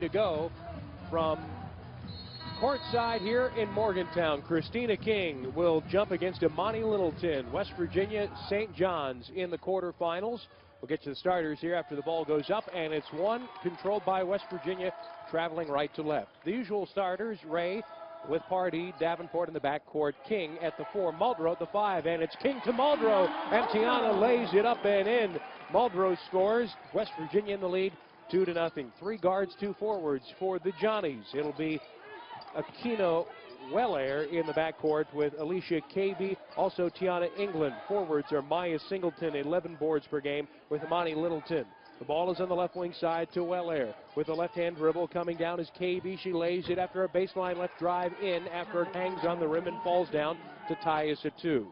To go from courtside here in Morgantown. Christina King will jump against Imani Littleton. West Virginia, St. John's in the quarterfinals. We'll get to the starters here after the ball goes up, and it's one controlled by West Virginia, traveling right to left. The usual starters, Ray with Pardee, Davenport in the backcourt, King at the 4, Muldrow at the 5, and it's King to Muldrow, and Teana lays it up and in. Muldrow scores. West Virginia in the lead, 2-0. 3 guards, 2 forwards for the Johnnies. It'll be Aquino Wellair in the backcourt with Alicia Cabey, also Tiana England. Forwards are Maya Singleton, 11 boards per game, with Imani Littleton. The ball is on the left wing side to Wellair. With the left-hand dribble coming down is Cabey. She lays it after a baseline left drive in after it hangs on the rim and falls down to tie us at 2.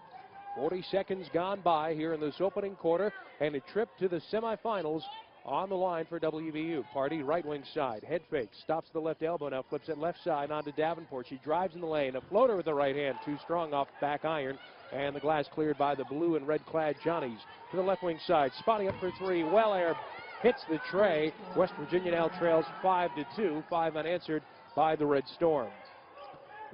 40 seconds gone by here in this opening quarter, and a trip to the semifinals on the line for WVU. Pardee, right wing side, head fake, stops the left elbow, now flips it left side onto Davenport. She drives in the lane, a floater with the right hand, too strong off back iron, and the glass cleared by the blue and red clad Johnnies. To the left wing side, spotting up for 3, Wellair hits the tray. West Virginia now trails 5-2, 5 unanswered by the Red Storm.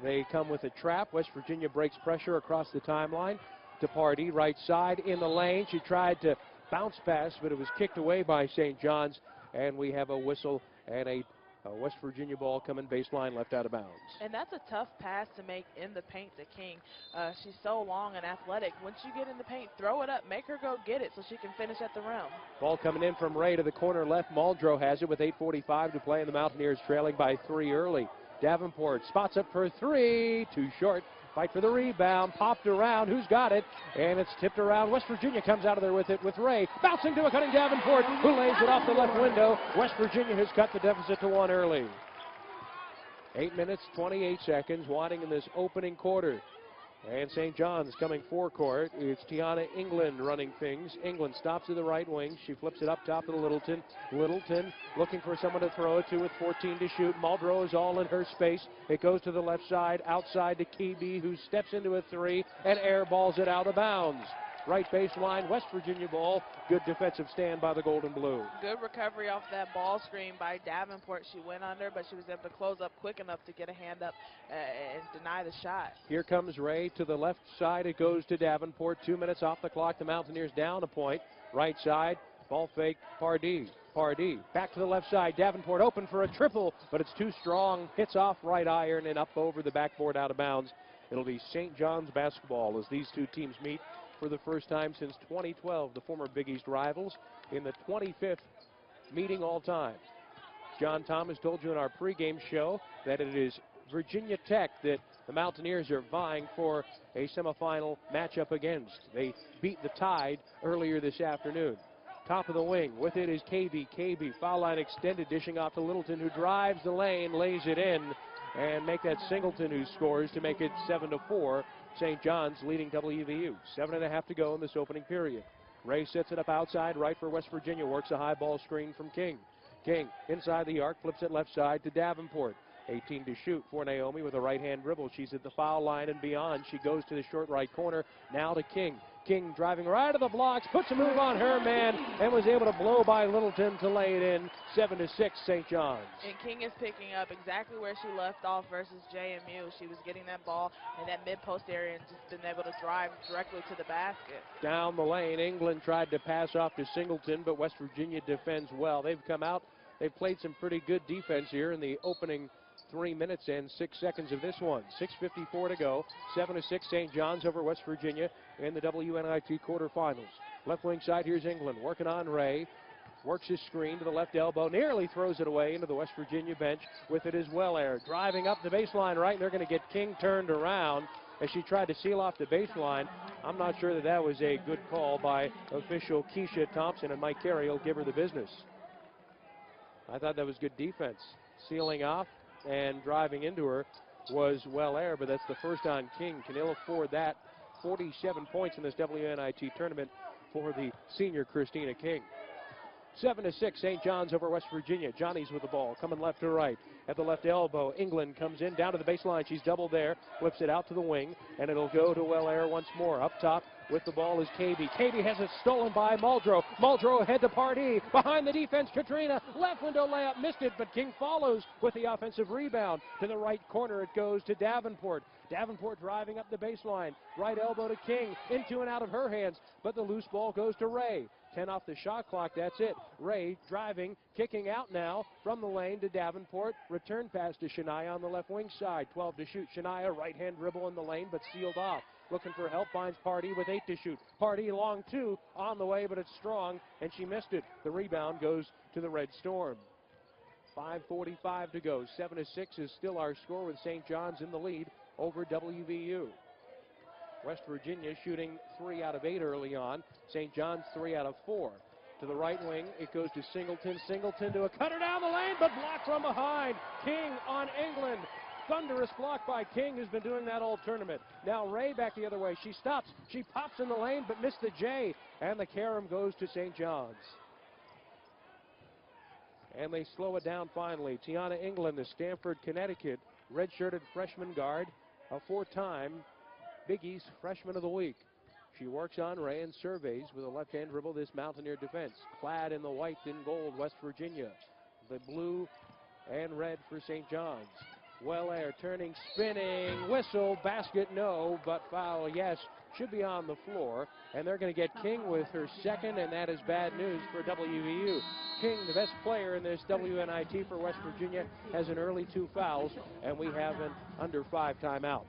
They come with a trap. West Virginia breaks pressure across the timeline to Pardee, right side in the lane. She tried to bounce pass, but it was kicked away by St. John's, and we have a whistle and a West Virginia ball coming baseline left out of bounds. And that's a tough pass to make in the paint to King. She's so long and athletic. Once you get in the paint, throw it up, make her go get it so she can finish at the rim. Ball coming in from Ray to the corner left. Muldrow has it with 8:45 to play, and the Mountaineers trailing by 3 early. Davenport spots up for 3, too short. Fight for the rebound, popped around, who's got it? And it's tipped around. West Virginia comes out of there with it with Ray. Bouncing to a cutting Davenport, who lays it off the left window. West Virginia has cut the deficit to 1 early. 8 minutes, 28 seconds, wanting in this opening quarter. And St. John's coming forecourt. It's Tiana England running things. England stops to the right wing. She flips it up top to Littleton. Littleton looking for someone to throw it to with 14 to shoot. Muldrow is all in her space. It goes to the left side, outside to Cabey, who steps into a 3 and airballs it out of bounds. Right baseline, West Virginia ball. Good defensive stand by the Gold and Blue. Good recovery off that ball screen by Davenport. She went under, but she was able to close up quick enough to get a hand up and deny the shot. Here comes Ray to the left side. It goes to Davenport. 2 minutes off the clock. The Mountaineers down a point. Right side, ball fake, Pardee. Pardee back to the left side. Davenport open for a triple, but it's too strong. Hits off right iron and up over the backboard out of bounds. It'll be St. John's basketball as these two teams meet for the first time since 2012, the former Big East rivals, in the 25th meeting all time. John Thomas told you in our pregame show that it is Virginia Tech that the Mountaineers are vying for a semifinal matchup against. They beat the Tide earlier this afternoon. Top of the wing, with it is Cabey. Cabey, foul line extended, dishing off to Littleton, who drives the lane, lays it in, and make that Singleton who scores to make it 7-4. St. John's leading WVU. 7.5 to go in this opening period. Ray sets it up outside right for West Virginia. Works a high ball screen from King. King inside the arc, flips it left side to Davenport. 18 to shoot for Naomi with a right-hand dribble. She's at the foul line and beyond. She goes to the short right corner. Now to King. King driving right to the blocks, puts a move on her man, and was able to blow by Littleton to lay it in. 7-6, St. John's. And King is picking up exactly where she left off versus JMU. She was getting that ball in that mid-post area and just been able to drive directly to the basket. Down the lane, England tried to pass off to Singleton, but West Virginia defends well. They've come out, they've played some pretty good defense here in the opening 3 minutes and 6 seconds of this one. 6:54 to go. 7-6 St. John's over West Virginia in the WNIT quarterfinals. Left wing side, here's England working on Ray. Works his screen to the left elbow, nearly throws it away into the West Virginia bench. With it as Wellair, driving up the baseline right, and they're going to get King turned around as she tried to seal off the baseline. I'm not sure that that was a good call by official Keisha Thompson, and Mike Carey will give her the business. I thought that was good defense. Sealing off and driving into her was Wellair, but that's the first on King. Can ill afford that. 47 points in this WNIT tournament for the senior Christina King. 7-6, St. John's over West Virginia. Johnny's with the ball, coming left to right. At the left elbow, England comes in down to the baseline. She's doubled there, flips it out to the wing, and it'll go to Wellaire once more. Up top with the ball is KB. KB has it stolen by Muldrow. Muldrow ahead to Pardee. Behind the defense, Katrina. Left window layup, missed it, but King follows with the offensive rebound. To the right corner, it goes to Davenport. Davenport driving up the baseline. Right elbow to King. Into and out of her hands, but the loose ball goes to Ray. 10 off the shot clock, that's it. Ray driving, kicking out now from the lane to Davenport. Return pass to Shania on the left wing side. 12 to shoot. Shania, right-hand dribble in the lane, but sealed off. Looking for help, finds Pardee with 8 to shoot. Pardee long 2 on the way, but it's strong, and she missed it. The rebound goes to the Red Storm. 5:45 to go. 7-6 is still our score with St. John's in the lead over WVU. West Virginia shooting 3 out of 8 early on. St. John's 3 out of 4. To the right wing, it goes to Singleton. Singleton to a cutter down the lane, but blocked from behind. King on England. Thunderous block by King, who's been doing that all tournament. Now Ray back the other way. She stops. She pops in the lane, but missed the J. And the carom goes to St. John's. And they slow it down finally. Teana England, the Stamford, Connecticut redshirted freshman guard, a 4-time Big East Freshman of the Week. She works on Ray and surveys with a left-hand dribble this Mountaineer defense. Clad in the white and gold, West Virginia. The blue and red for St. John's. Wellaire turning, spinning, whistle, basket, no, but foul, yes, should be on the floor. And they're going to get King with her second, and that is bad news for WVU. King, the best player in this WNIT for West Virginia, has an early 2 fouls, and we have an under 5 timeout.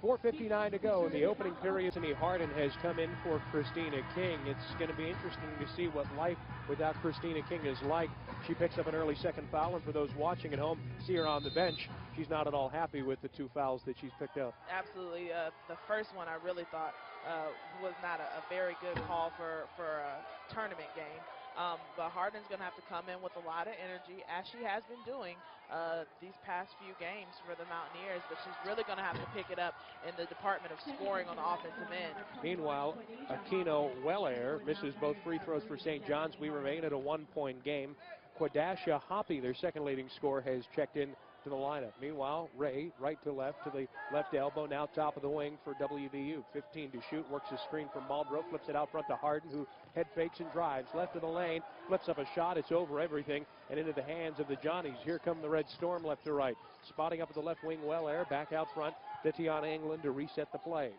4:59 to go in the opening period. Anthony Harden has come in for Christina King. It's going to be interesting to see what life without Christina King is like. She picks up an early second foul, and for those watching at home, see her on the bench. She's not at all happy with the 2 fouls that she's picked up. Absolutely. The first one I really thought was not a very good call for a tournament game. But Harden's going to have to come in with a lot of energy, as she has been doing these past few games for the Mountaineers. But she's really going to have to pick it up in the department of scoring on the offensive end. Meanwhile, Aquino Wellaire misses both free throws for St. John's. We remain at a 1-point game. Quadasha Hoppy, their second leading scorer, has checked in to the lineup. Meanwhile, Ray, right to left to the left elbow, now top of the wing for WVU. 15 to shoot, works a screen from Muldrow, flips it out front to Harden, who head fakes and drives. Left of the lane, flips up a shot, it's over everything, and into the hands of the Johnnies. Here come the Red Storm left to right. Spotting up at the left wing, Wellaire, back out front to Teana England to reset the play.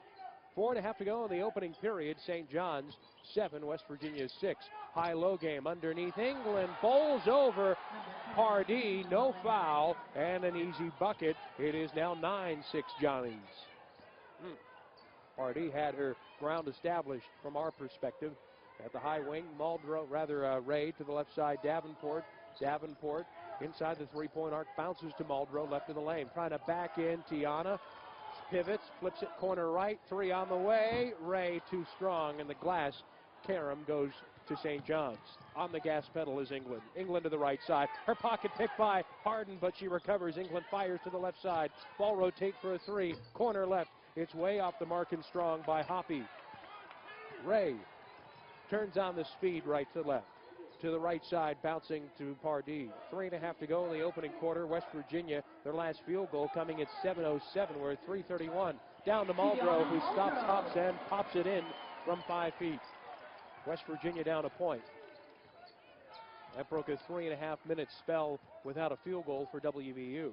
4.5 to go in the opening period. St. John's 7, West Virginia 6. High-low game underneath. England bowls over Pardee. No foul and an easy bucket. It is now 9-6 Johnnies. Pardee had her ground established from our perspective. At the high wing, Ray to the left side. Davenport inside the three-point arc, bounces to Muldrow, left of the lane. Trying to back in Teana. Pivots, flips it corner right, 3 on the way. Ray too strong, and the glass carom goes to St. John's. On the gas pedal is England. England to the right side. Her pocket picked by Harden, but she recovers. England fires to the left side. Ball rotate for a 3. Corner left. It's way off the mark and strong by Hoppy. Ray turns on the speed right to left. To the right side, bouncing to Pardee. 3.5 to go in the opening quarter. West Virginia, their last field goal coming at 7:07. We're at 3:31. Down to Muldrow, who stops, hops, and pops it in from 5 feet. West Virginia down a point. That broke a 3.5-minute spell without a field goal for WVU.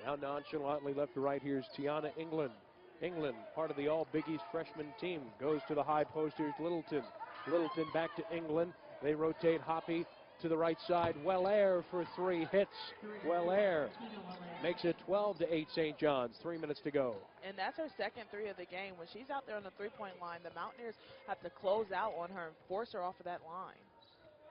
Now nonchalantly left to right, here's Teana England. England, part of the all Big East freshman team, goes to the high post. Here's Littleton. Littleton back to England. They rotate Hoppy to the right side. Wellaire for 3 hits. Wellaire makes it 12-8 St. John's. 3 minutes to go. And that's her second 3 of the game. When she's out there on the three-point line, the Mountaineers have to close out on her and force her off of that line.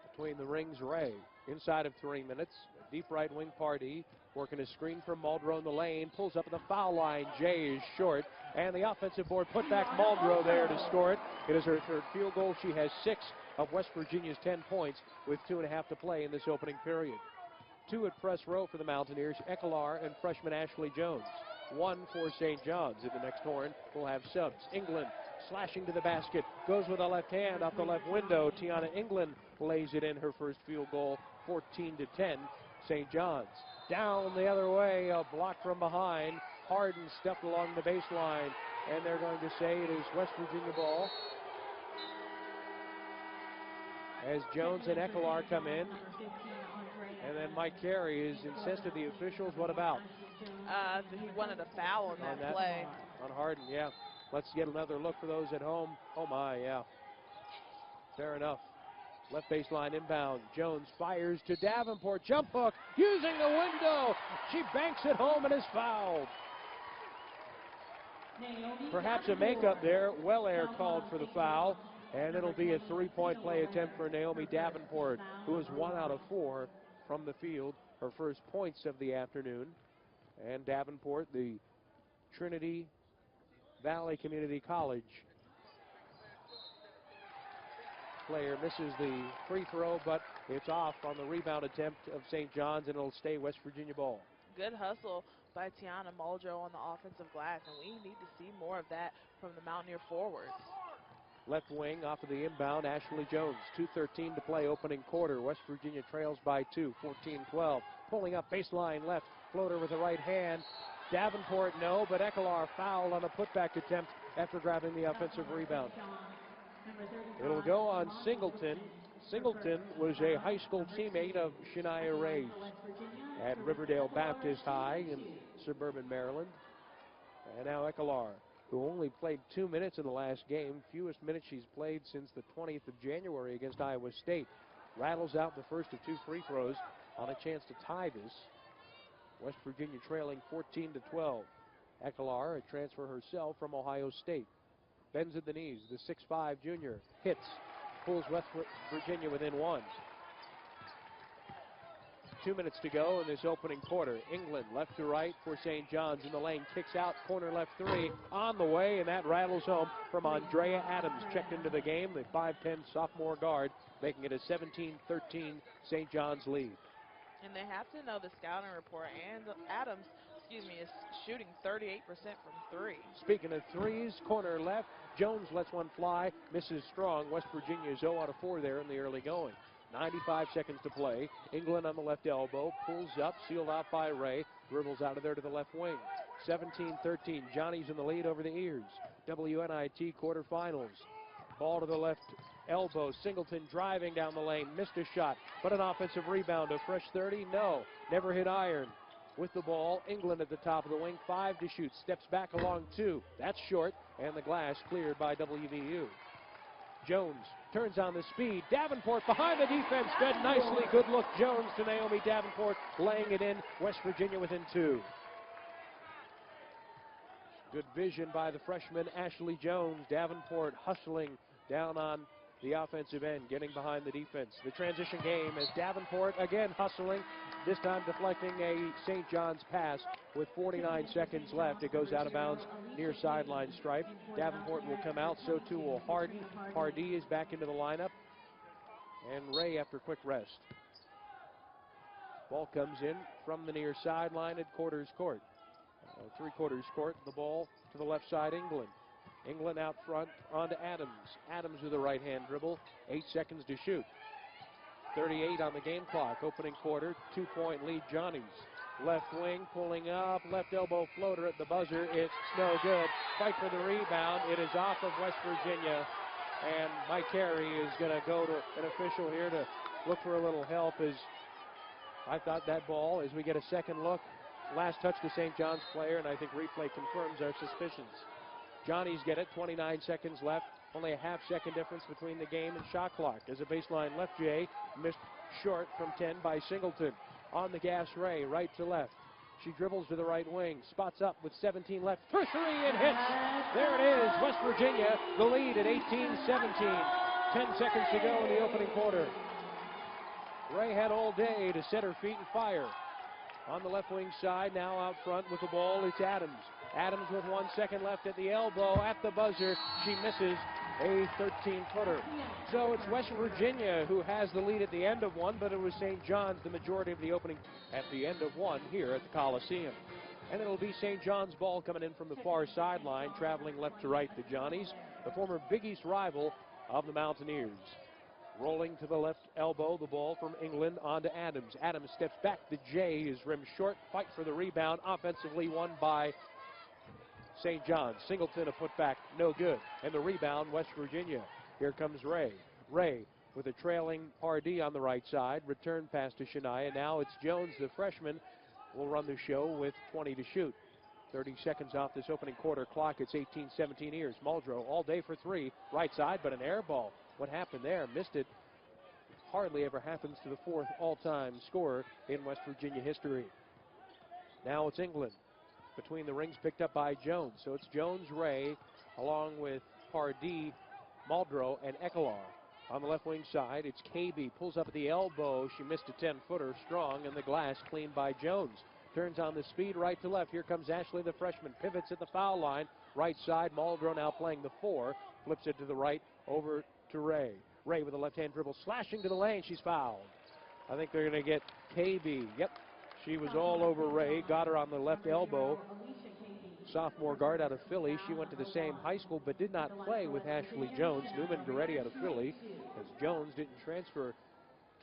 Between the rings, Ray. Inside of 3 minutes. Deep right wing Pardee. Working a screen from Muldrow in the lane. Pulls up at the foul line. Jay is short. And the offensive board put back Muldrow there to score it. It is her third field goal. She has 6 of West Virginia's 10 points with 2.5 to play in this opening period. 2 at press row for the Mountaineers. Ekelar and freshman Ashley Jones. 1 for St. John's. In the next horn, we'll have subs. England slashing to the basket, goes with a left hand off the left window. Tiana England lays it in, her first field goal, 14-10, St. John's. Down the other way, a block from behind. Harden stepped along the baseline, and they're going to say it is West Virginia ball. As Jones and Ekelar come in, and then Mike Carey has insisted the officials, what about? He wanted a foul on that play. On Harden, yeah. Let's get another look for those at home. Oh my, yeah. Fair enough. Left baseline inbound. Jones fires to Davenport. Jump hook using the window. She banks it home and is fouled. Perhaps a makeup there. Wellair called for the foul. And it'll be a three-point play attempt for Naomi Davenport, who is 1 out of 4 from the field. Her first points of the afternoon. And Davenport, the Trinity Valley Community College player, misses the free throw, but it's off on the rebound attempt of St. John's, and it'll stay West Virginia ball. Good hustle by Teana Muldrow on the offensive glass, and we need to see more of that from the Mountaineer forwards. Left wing off of the inbound, Ashley Jones. 2:13 to play, opening quarter. West Virginia trails by 2, 14-12. Pulling up baseline left, floater with the right hand. Davenport, no, but Ekelar fouled on a putback attempt after grabbing the offensive rebound. It'll go on Singleton. Singleton was a high school teammate of Shania Ray's at Riverdale Baptist High in suburban Maryland. And now Ekelar, who only played 2 minutes in the last game, fewest minutes she's played since the 20th of January against Iowa State, rattles out the first of 2 free throws on a chance to tie this. West Virginia trailing 14-12. Ekelar, a transfer herself from Ohio State, bends at the knees. The 6'5" junior hits, pulls West Virginia within 1. 2 minutes to go in this opening quarter. England left to right for St. John's in the lane. Kicks out, corner left 3 on the way, and that rattles home from Andrea Adams. Checked into the game, the 5'10" sophomore guard, making it a 17-13 St. John's lead. And they have to know the scouting report, and Adams, is shooting 38% from 3. Speaking of threes, corner left, Jones lets one fly, misses strong. West Virginia is 0 out of 4 there in the early going. 95 seconds to play. England on the left elbow, pulls up, sealed out by Ray, dribbles out of there to the left wing. 17-13, Johnny's in the lead over the Ears. WNIT quarterfinals. Ball to the left elbow, Singleton driving down the lane, missed a shot, but an offensive rebound. A fresh 30, no, never hit iron. With the ball, England at the top of the wing, 5 to shoot, steps back along 2. That's short, and the glass cleared by WVU. Jones turns on the speed. Davenport behind the defense, fed nicely. Good look, Jones to Naomi Davenport, laying it in. West Virginia within 2. Good vision by the freshman Ashley Jones. Davenport hustling down on the offensive end, getting behind the defense. The transition game as Davenport again hustling, this time deflecting a St. John's pass with 49 seconds left. It goes out of bounds near sideline stripe. Davenport will come out, so too will Harden. Hardy is back into the lineup, and Ray after quick rest. Ball comes in from the near sideline at quarters court. 3/4 court, the ball to the left side, England. England out front onto Adams. Adams with a right-hand dribble, 8 seconds to shoot. 38 on the game clock, opening quarter, 2-point lead Johnny's. Left wing pulling up, left elbow floater at the buzzer, it's no good. Fight for the rebound, it is off of West Virginia, and Mike Carey is going to go to an official here to look for a little help. As I thought that ball, as we get a second look, last touch to St. John's player, and I think replay confirms our suspicions. Johnny's get it, 29 seconds left. Only a half-second difference between the game and shot clock. As a baseline left J, missed short from 10 by Singleton. On the gas, Ray, right to left. She dribbles to the right wing, spots up with 17 left. For 3 and hits. There it is, West Virginia, the lead at 18-17. 10 seconds to go in the opening quarter. Ray had all day to set her feet and fire. On the left wing side, now out front with the ball, it's Adams. Adams with 1 second left at the elbow, at the buzzer. She misses a 13-footer. So it's West Virginia who has the lead at the end of one, but it was St. John's the majority of the opening at the end of one here at the Coliseum. And it'll be St. John's ball coming in from the far sideline, traveling left to right to Johnny's. the former Big East rival of the Mountaineers. Rolling to the left elbow, the ball from England on to Adams. Adams steps back. The J is rimmed short. Fight for the rebound. Offensively won by St. John's. Singleton a putback, no good. And the rebound, West Virginia. Here comes Ray. Ray with a trailing Pardee on the right side. Return pass to Shania. Now it's Jones, the freshman, will run the show with 20 to shoot. 30 seconds off this opening quarter clock. It's 18-17 ears. Muldrow all day for three. Right side, but an air ball. What happened there? Missed it. Hardly ever happens to the fourth all-time scorer in West Virginia history. Now it's England. Between the rings picked up by Jones. So it's Jones, Ray, along with Pardee, Muldrow, and Ekelar. On the left wing side, it's KB. Pulls up at the elbow. She missed a 10-footer strong, and the glass cleaned by Jones. Turns on the speed right to left. Here comes Ashley, the freshman. Pivots at the foul line. Right side, Muldrow now playing the 4. Flips it to the right over to Ray. Ray with a left-hand dribble, slashing to the lane. She's fouled. I think they're going to get KB. Yep, she was all over Ray. Got her on the left elbow. Sophomore guard out of Philly. She went to the same high school but did not play with Ashley Jones. Newman Goretti out of Philly, as Jones didn't transfer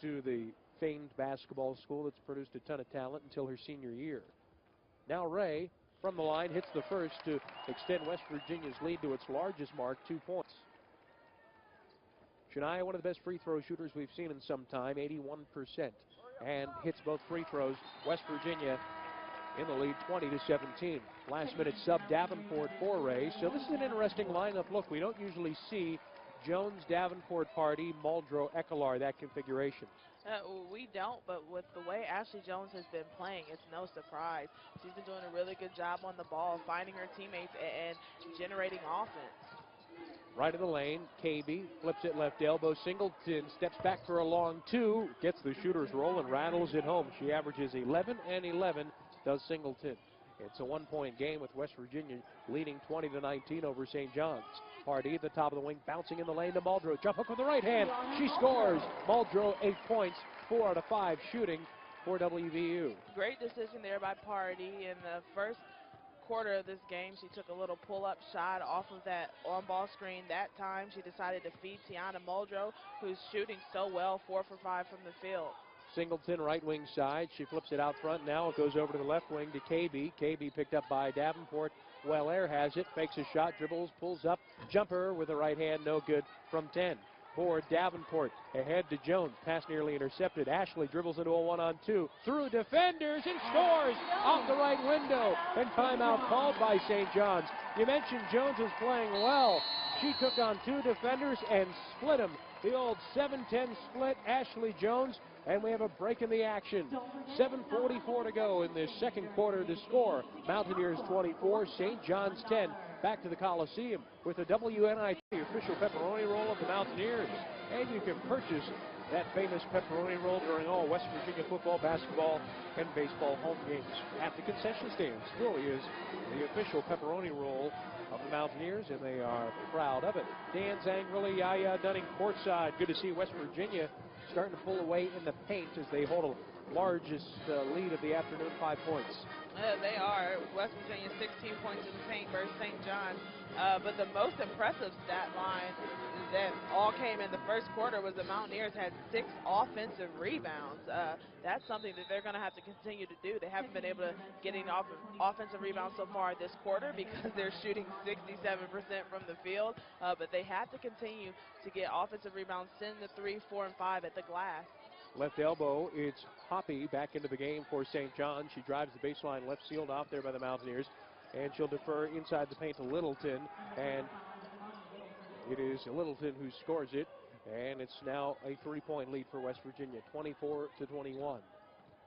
to the famed basketball school that's produced a ton of talent until her senior year. Now Ray, from the line, hits the first to extend West Virginia's lead to its largest mark, 2 points. Shania, one of the best free throw shooters we've seen in some time, 81%, and hits both free throws. West Virginia in the lead, 20-17. Last minute sub Davenport for Ray. So this is an interesting lineup. Look, we don't usually see Jones, Davenport, Pardee, Muldrow, Ekelar, that configuration. We don't, but with the way Ashley Jones has been playing, it's no surprise. She's been doing a really good job on the ball, finding her teammates and generating offense. Right of the lane, KB flips it left elbow. Singleton steps back for a long 2, gets the shooter's roll and rattles it home. She averages 11 and 11, does Singleton. It's a 1-point game with West Virginia leading 20-19 over St. John's. Pardee at the top of the wing, bouncing in the lane to Muldrow. Jump hook with the right hand. She scores. Muldrow 8 points, 4 out of 5 shooting for WVU. Great decision there by Pardee in the first quarter of this game. She took a little pull-up shot off of that on-ball screen. That time she decided to feed Teana Muldrow, who's shooting so well, 4 for 5 from the field. Singleton right wing side. She flips it out front. Now it goes over to the left wing to KB. KB picked up by Davenport. Wellaire has it. Fakes a shot. Dribbles. Pulls up. Jumper with the right hand. No good from 10. For Davenport. Ahead to Jones. Pass nearly intercepted. Ashley dribbles into a 1-on-2. Through defenders and scores off the right window. And timeout called by St. John's. You mentioned Jones was playing well. She took on 2 defenders and split them. The old 7-10 split. Ashley Jones. And we have a break in the action. 7:44 to go in this second quarter. The score, Mountaineers 24, St. John's 10. Back to the Coliseum with the WNIT official pepperoni roll of the Mountaineers. And you can purchase that famous pepperoni roll during all West Virginia football, basketball, and baseball home games. At the concession stands, truly is the official pepperoni roll of the Mountaineers, and they are proud of it. Dan Zangrili, Yaya Dunning courtside. Good to see West Virginia starting to pull away in the paint as they hold a largest lead of the afternoon, 5 points. They are. West Virginia 16 points in the paint versus St. John's. But the most impressive stat line that all came in the first quarter was the Mountaineers had 6 offensive rebounds. That's something that they're going to have to continue to do. They haven't been able to get any offensive rebounds so far this quarter because they're shooting 67% from the field. But they have to continue to get offensive rebounds, 10 to 3, 4, and 5 at the glass. Left elbow, it's Hoppy back into the game for St. John's. She drives the baseline left, sealed off there by the Mountaineers. And she'll defer inside the paint to Littleton. And it is Littleton who scores it. And it's now a 3-point lead for West Virginia, 24-21.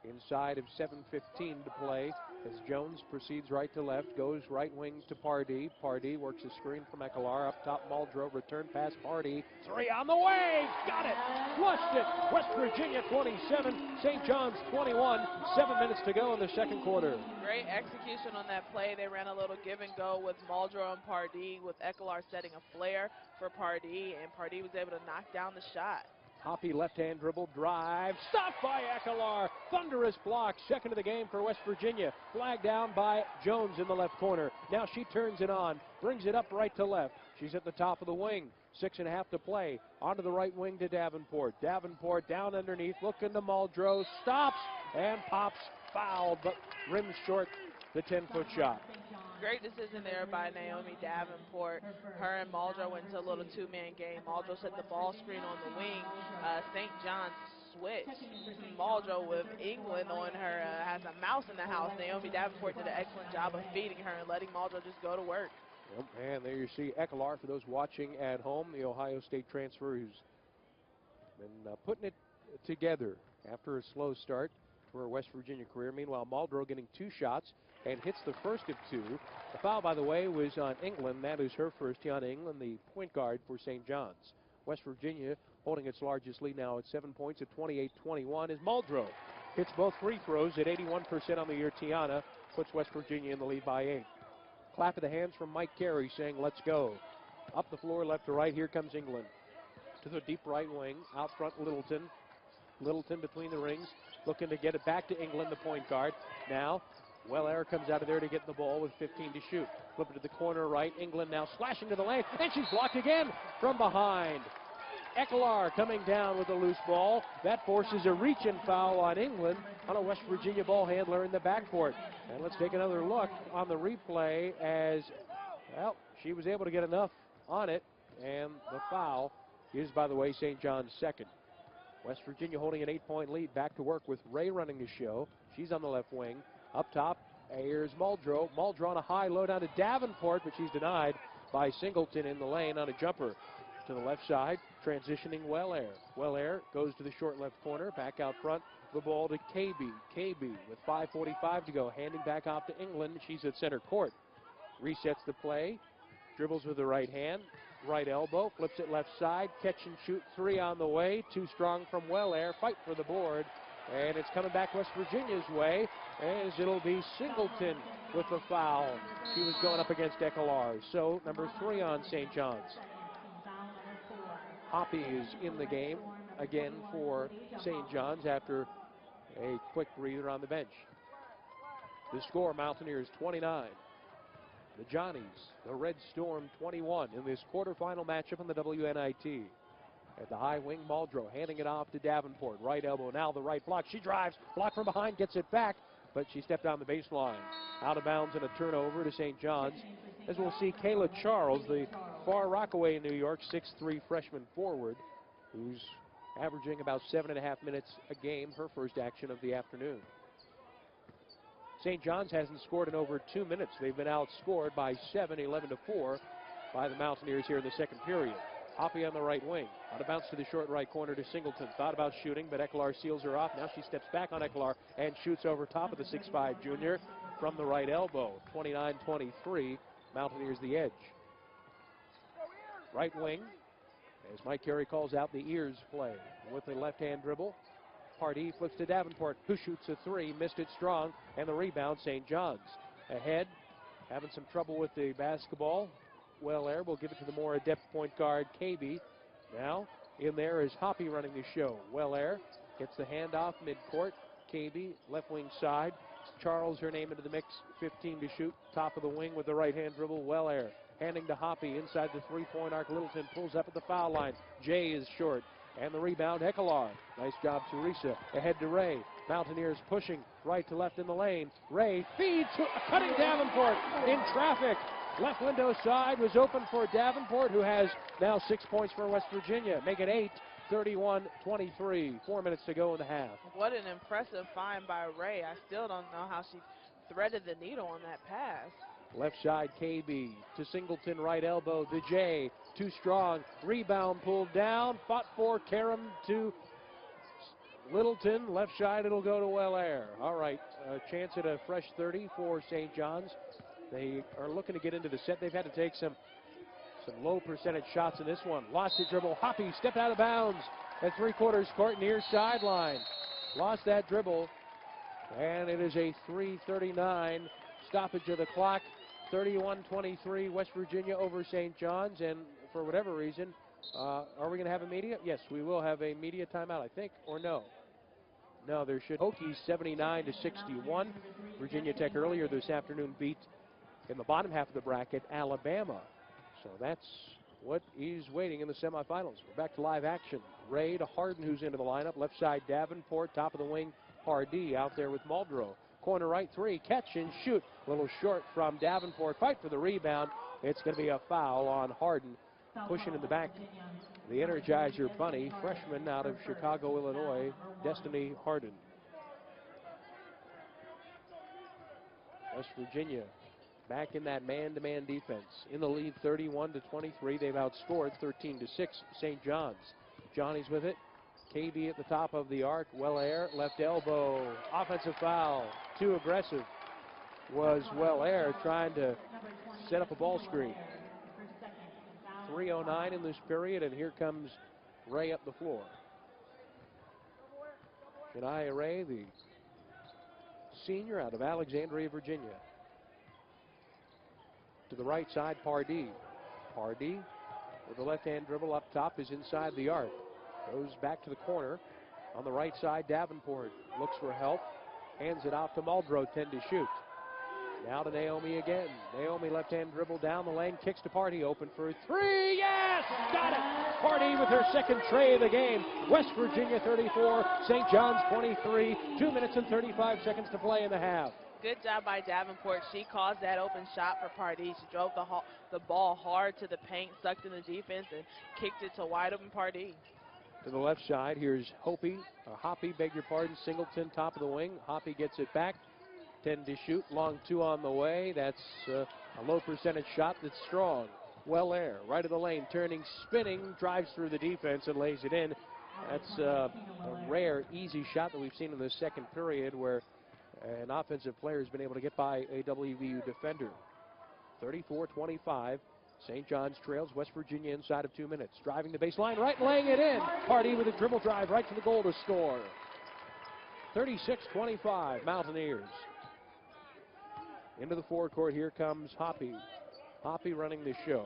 Inside of 7:15 to play as Jones proceeds right to left, goes right wing to Pardee. Pardee works a screen from Ekelar. Up top, Muldrow. Return pass, Pardee. 3 on the way. Got it. Flushed it. West Virginia 27, St. John's 21. 7 minutes to go in the second quarter. Great execution on that play. They ran a little give and go with Muldrow and Pardee, with Ekelar setting a flare for Pardee, and Pardee was able to knock down the shot. Hoppy left-hand dribble, drive, stopped by Ekelar. Thunderous block, second of the game for West Virginia. Flag down by Jones in the left corner. Now she turns it on, brings it up right to left. She's at the top of the wing. 6.5 to play. Onto the right wing to Davenport. Davenport down underneath, looking to Muldrow, stops and pops, fouled, but rims short the 10-foot shot. Great decision there by Naomi Davenport. Her and Muldrow went into a little two-man game. Muldrow set the ball screen on the wing. St. John's switched. Muldrow with England on her, has a mouse in the house. Naomi Davenport did an excellent job of feeding her and letting Muldrow just go to work. Yep, and there you see Ekelar, for those watching at home, the Ohio State transfer who's been putting it together after a slow start for her West Virginia career. Meanwhile, Muldrow getting 2 shots and hits the first of 2. The foul, by the way, was on England. That is her first. Teana England, the point guard for St. John's. West Virginia holding its largest lead now at 7 points at 28-21 as Muldrow hits both free throws at 81% on the year. Teana puts West Virginia in the lead by 8. Clap of the hands from Mike Carey saying, let's go. Up the floor, left to right, here comes England. To the deep right wing, out front Littleton. Littleton between the rings, looking to get it back to England, the point guard. Now, Wellair comes out of there to get the ball with 15 to shoot. Flip it to the corner right. England now slashing to the lane, and she's blocked again from behind. Ekelar coming down with a loose ball. That forces a reach-in foul on England on a West Virginia ball handler in the backcourt. And let's take another look on the replay as, well, she was able to get enough on it, and the foul is, by the way, St. John's second. West Virginia holding an 8-point lead. Back to work with Ray running the show. She's on the left wing. Up top, here's Muldrow. Muldrow on a high low down to Davenport, but she's denied by Singleton in the lane on a jumper. To the left side, transitioning Wellair. Wellair goes to the short left corner, back out front. The ball to KB. KB with 5:45 to go, handing back off to England. She's at center court. Resets the play, dribbles with the right hand, right elbow, flips it left side, catch and shoot 3 on the way. Too strong from Wellair, fight for the board. And it's coming back West Virginia's way as it'll be Singleton with the foul. She was going up against Ekelar. So number 3 on St. John's. Hoppy is in the game again for St. John's after a quick breather on the bench. The score, Mountaineers 29. The Johnnies, the Red Storm 21 in this quarterfinal matchup on the WNIT. At the high wing, Muldrow handing it off to Davenport. Right elbow, now the right block. She drives, blocked from behind, gets it back, but she stepped on the baseline. Out of bounds and a turnover to St. John's. As we'll see, Kayla Charles, the Far Rockaway, New York, 6'3" freshman forward, who's averaging about 7.5 minutes a game, her first action of the afternoon. St. John's hasn't scored in over 2 minutes. They've been outscored by 7, 11-4 by the Mountaineers here in the second period. Hoppy on the right wing. Out of bounds to the short right corner to Singleton. Thought about shooting, but Ekelar seals her off. Now she steps back on Ekelar and shoots over top of the 6'5" junior from the right elbow. 29-23, Mountaineers the edge. Right wing, as Mike Carey calls out the ears play with the left-hand dribble. Pardee flips to Davenport, who shoots a 3, missed it strong, and the rebound, St. John's. Ahead, having some trouble with the basketball. Wellair will give it to the more adept point guard, KB. Now, in there is Hoppy running the show. Wellair gets the handoff midcourt. KB, left wing side. Charles, her name into the mix, 15 to shoot. Top of the wing with the right-hand dribble. Wellair handing to Hoppy inside the three-point arc. Littleton pulls up at the foul line. Jay is short. And the rebound, Ekelar. Nice job, Teresa. Ahead to Ray. Mountaineers pushing right to left in the lane. Ray feeds, cutting Davenport in traffic. Left window side was open for Davenport, who has now 6 points for West Virginia. Make it 8, 31-23. 4 minutes to go in the half. What an impressive find by Ray. I still don't know how she threaded the needle on that pass. Left side, KB to Singleton, right elbow to Jay. Too strong. Rebound pulled down. Fought for Karam to Littleton. Left side, it'll go to Wellair. All right, a chance at a fresh 30 for St. John's. They are looking to get into the set. They've had to take some low percentage shots in this one. Lost the dribble. Hoppy stepped out of bounds at three-quarters court near sideline. Lost that dribble, and it is a 3:39 stoppage of the clock. 31-23 West Virginia over St. John's, and for whatever reason, Are we going to have a media? Yes, we will have a media timeout, I think, or no? No, there should. Hokies 79-61. Virginia Tech earlier this afternoon beat in the bottom half of the bracket Alabama. So that's what is waiting in the semifinals. We're back to live action. Ray to Harden, who's into the lineup. Left side Davenport, top of the wing Pardee out there with Muldrow. Corner right three, catch and shoot. A little short from Davenport. Fight for the rebound. It's going to be a foul on Harden. Pushing in the back, the Energizer Bunny, freshman out of Chicago, Illinois, Destiny Harden. West Virginia back in that man-to-man defense. In the lead 31-23. They've outscored 13-6 St. John's. Johnny's with it. KB at the top of the arc. Well-Air, left elbow. Offensive foul. Too aggressive was Well-Air trying to set up a ball screen. 3:09 in this period, and here comes Ray up the floor. Shania Ray, the senior out of Alexandria, Virginia. To the right side, Pardee. Pardee with the left-hand dribble up top is inside the arc. Goes back to the corner. On the right side, Davenport looks for help. Hands it off to Muldrow, 10 to shoot. Now to Naomi again. Naomi left-hand dribble down the lane, kicks to Pardee, open for three. Yes! Got it! Pardee with her second tray of the game. West Virginia 34, St. John's 23. 2 minutes and 35 seconds to play in the half. Good job by Davenport. She caused that open shot for Pardee. She drove the ball hard to the paint, sucked in the defense, and kicked it to wide open Pardee. To the left side, here's Hoppy, beg your pardon, Singleton, top of the wing. Hoppy gets it back. 10 to shoot, long two on the way. That's a low percentage shot that's strong. Well-Air, right of the lane, turning, spinning, drives through the defense and lays it in. That's a rare, easy shot that we've seen in the second period where an offensive player has been able to get by a WVU defender. 34-25. St. John's trails West Virginia inside of 2 minutes. Driving the baseline, right, laying it in. Pardee with a dribble drive right to the goal to score. 36-25, Mountaineers. Into the forecourt, here comes Hoppy. Hoppy running the show.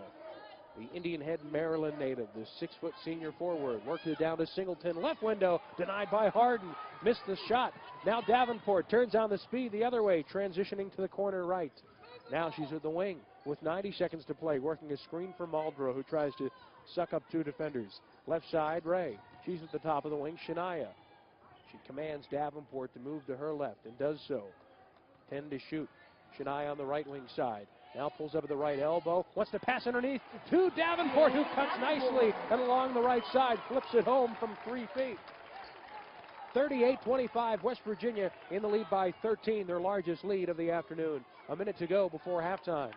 The Indian Head, Maryland native, the 6-foot senior forward. Works it down to Singleton. Left window, denied by Harden. Missed the shot. Now Davenport turns on the speed the other way, transitioning to the corner right. Now she's at the wing with 90 seconds to play, working a screen for Muldrow, who tries to suck up two defenders. Left side, Ray. She's at the top of the wing, Shania. She commands Davenport to move to her left and does so. 10 to shoot. Shania on the right wing side. Now pulls up at the right elbow. Wants to pass underneath to Davenport, who cuts nicely and along the right side. Flips it home from 3 feet. 38-25, West Virginia in the lead by 13, their largest lead of the afternoon. A minute to go before halftime.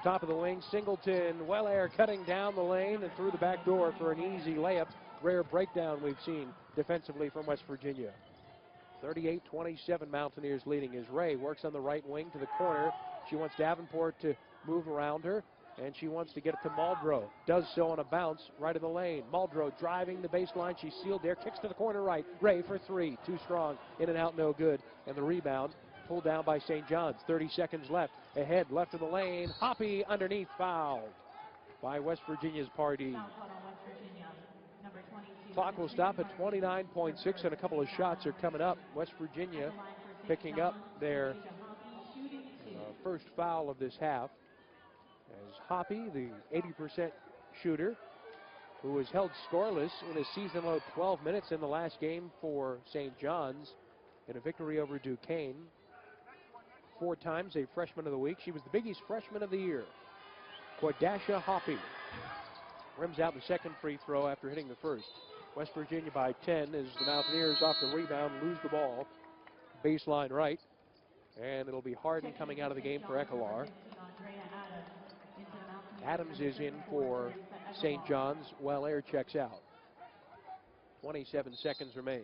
Top of the wing, Singleton, Well-Air cutting down the lane and through the back door for an easy layup. Rare breakdown we've seen defensively from West Virginia. 38-27, Mountaineers leading as Ray works on the right wing to the corner. She wants Davenport to move around her, and she wants to get it to Muldrow. Does so on a bounce right of the lane. Muldrow driving the baseline. She's sealed there. Kicks to the corner right. Ray for three. Too strong. In and out, no good. And the rebound pulled down by St. John's. 30 seconds left. Ahead, left of the lane. Hoppy underneath, fouled by West Virginia's Pardee. Clock will stop at 29.6, and a couple of shots are coming up. West Virginia picking up their first foul of this half, as Hoppy, the 80% shooter, who was held scoreless in a season-low 12 minutes in the last game for St. John's in a victory over Duquesne. 4 times a freshman of the week. She was the Big East freshman of the year. Quadasha Hoppy rims out the second free throw after hitting the first. West Virginia by 10 as the Mountaineers off the rebound lose the ball. Baseline right. And it'll be Harden coming out of the game for Ekelar. Adams is in for St. John's. Well-Air checks out. 27 seconds remain.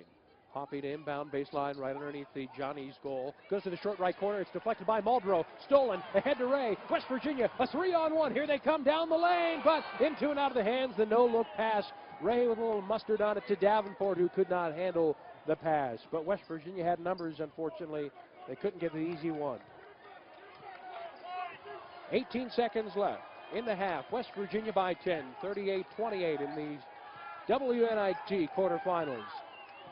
Hoppy to inbound, baseline right underneath the Johnny's goal. Goes to the short right corner. It's deflected by Muldrow. Stolen. Ahead to Ray. West Virginia, a 3-on-1. Here they come down the lane, but into and out of the hands. The no-look pass. Ray with a little mustard on it to Davenport, who could not handle the pass. But West Virginia had numbers, unfortunately. They couldn't get the easy one. 18 seconds left. in the half. West Virginia by 10, 38-28 in the WNIT quarterfinals.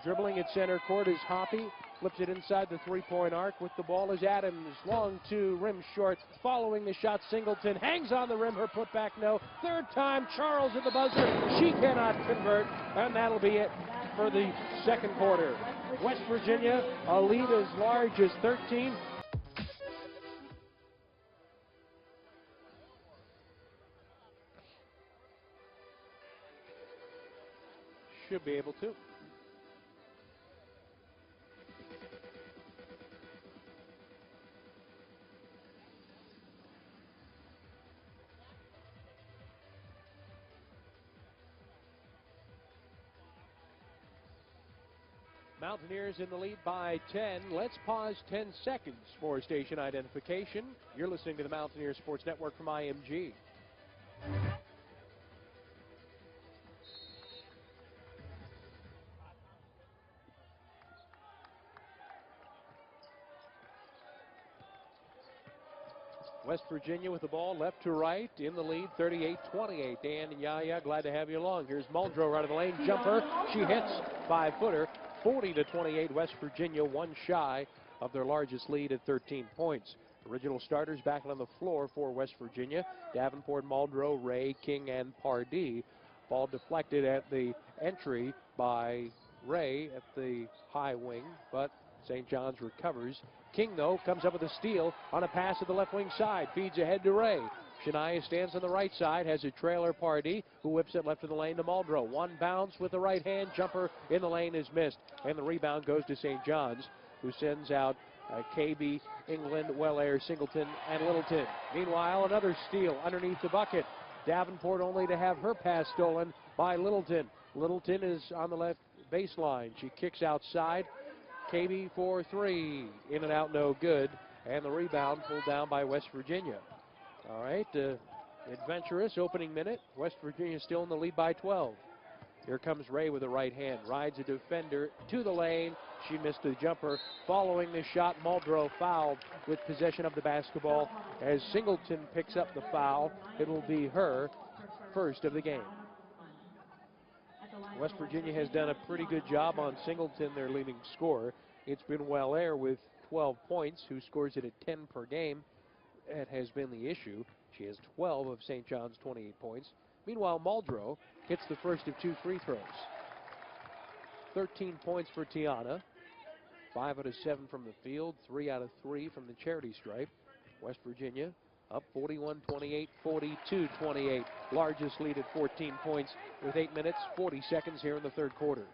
Dribbling at center court is Hoppy. Flips it inside the three-point arc. With the ball is Adams. Long two, rim short. Following the shot, Singleton hangs on the rim. Her putback, no. Third time, Charles at the buzzer. She cannot convert, and that'll be it for the second quarter. West Virginia, a lead as large as 13. Should be able to. Mountaineers in the lead by 10. Let's pause 10 seconds for station identification. You're listening to the Mountaineer Sports Network from IMG. West Virginia with the ball left to right in the lead, 38-28. Dan and Yaya, glad to have you along. Here's Muldrow right of the lane, jumper. She hits, 5-footer, 40-28. West Virginia one shy of their largest lead at 13 points. Original starters back on the floor for West Virginia. Davenport, Muldrow, Ray, King, and Pardee. Ball deflected at the entry by Ray at the high wing, but St. John's recovers. King, though, comes up with a steal on a pass at the left wing side. Feeds ahead to Ray. Shania stands on the right side, has a trailer Pardee, who whips it left of the lane to Muldrow. One bounce with the right hand. Jumper in the lane is missed. And the rebound goes to St. John's, who sends out KB, England, Wellair, Singleton, and Littleton. Meanwhile, another steal underneath the bucket. Davenport only to have her pass stolen by Littleton. Littleton is on the left baseline. She kicks outside. KB for three. In and out, no good. And the rebound pulled down by West Virginia. All right, adventurous opening minute. West Virginia still in the lead by 12. Here comes Ray with the right hand. Rides a defender to the lane. She missed the jumper. Following the shot, Muldrow fouled with possession of the basketball. As Singleton picks up the foul, it will be her first of the game. West Virginia has done a pretty good job on Singleton, their leading scorer. It's been Wellair with 12 points, who scores it at 10 per game. That has been the issue. She has 12 of St. John's 28 points. Meanwhile, Muldrow hits the first of 2 free throws. 13 points for Teana. 5 out of 7 from the field, 3 out of 3 from the charity stripe. West Virginia up 41-28, 42-28. Largest lead at 14 points with 8 minutes, 40 seconds here in the third quarter.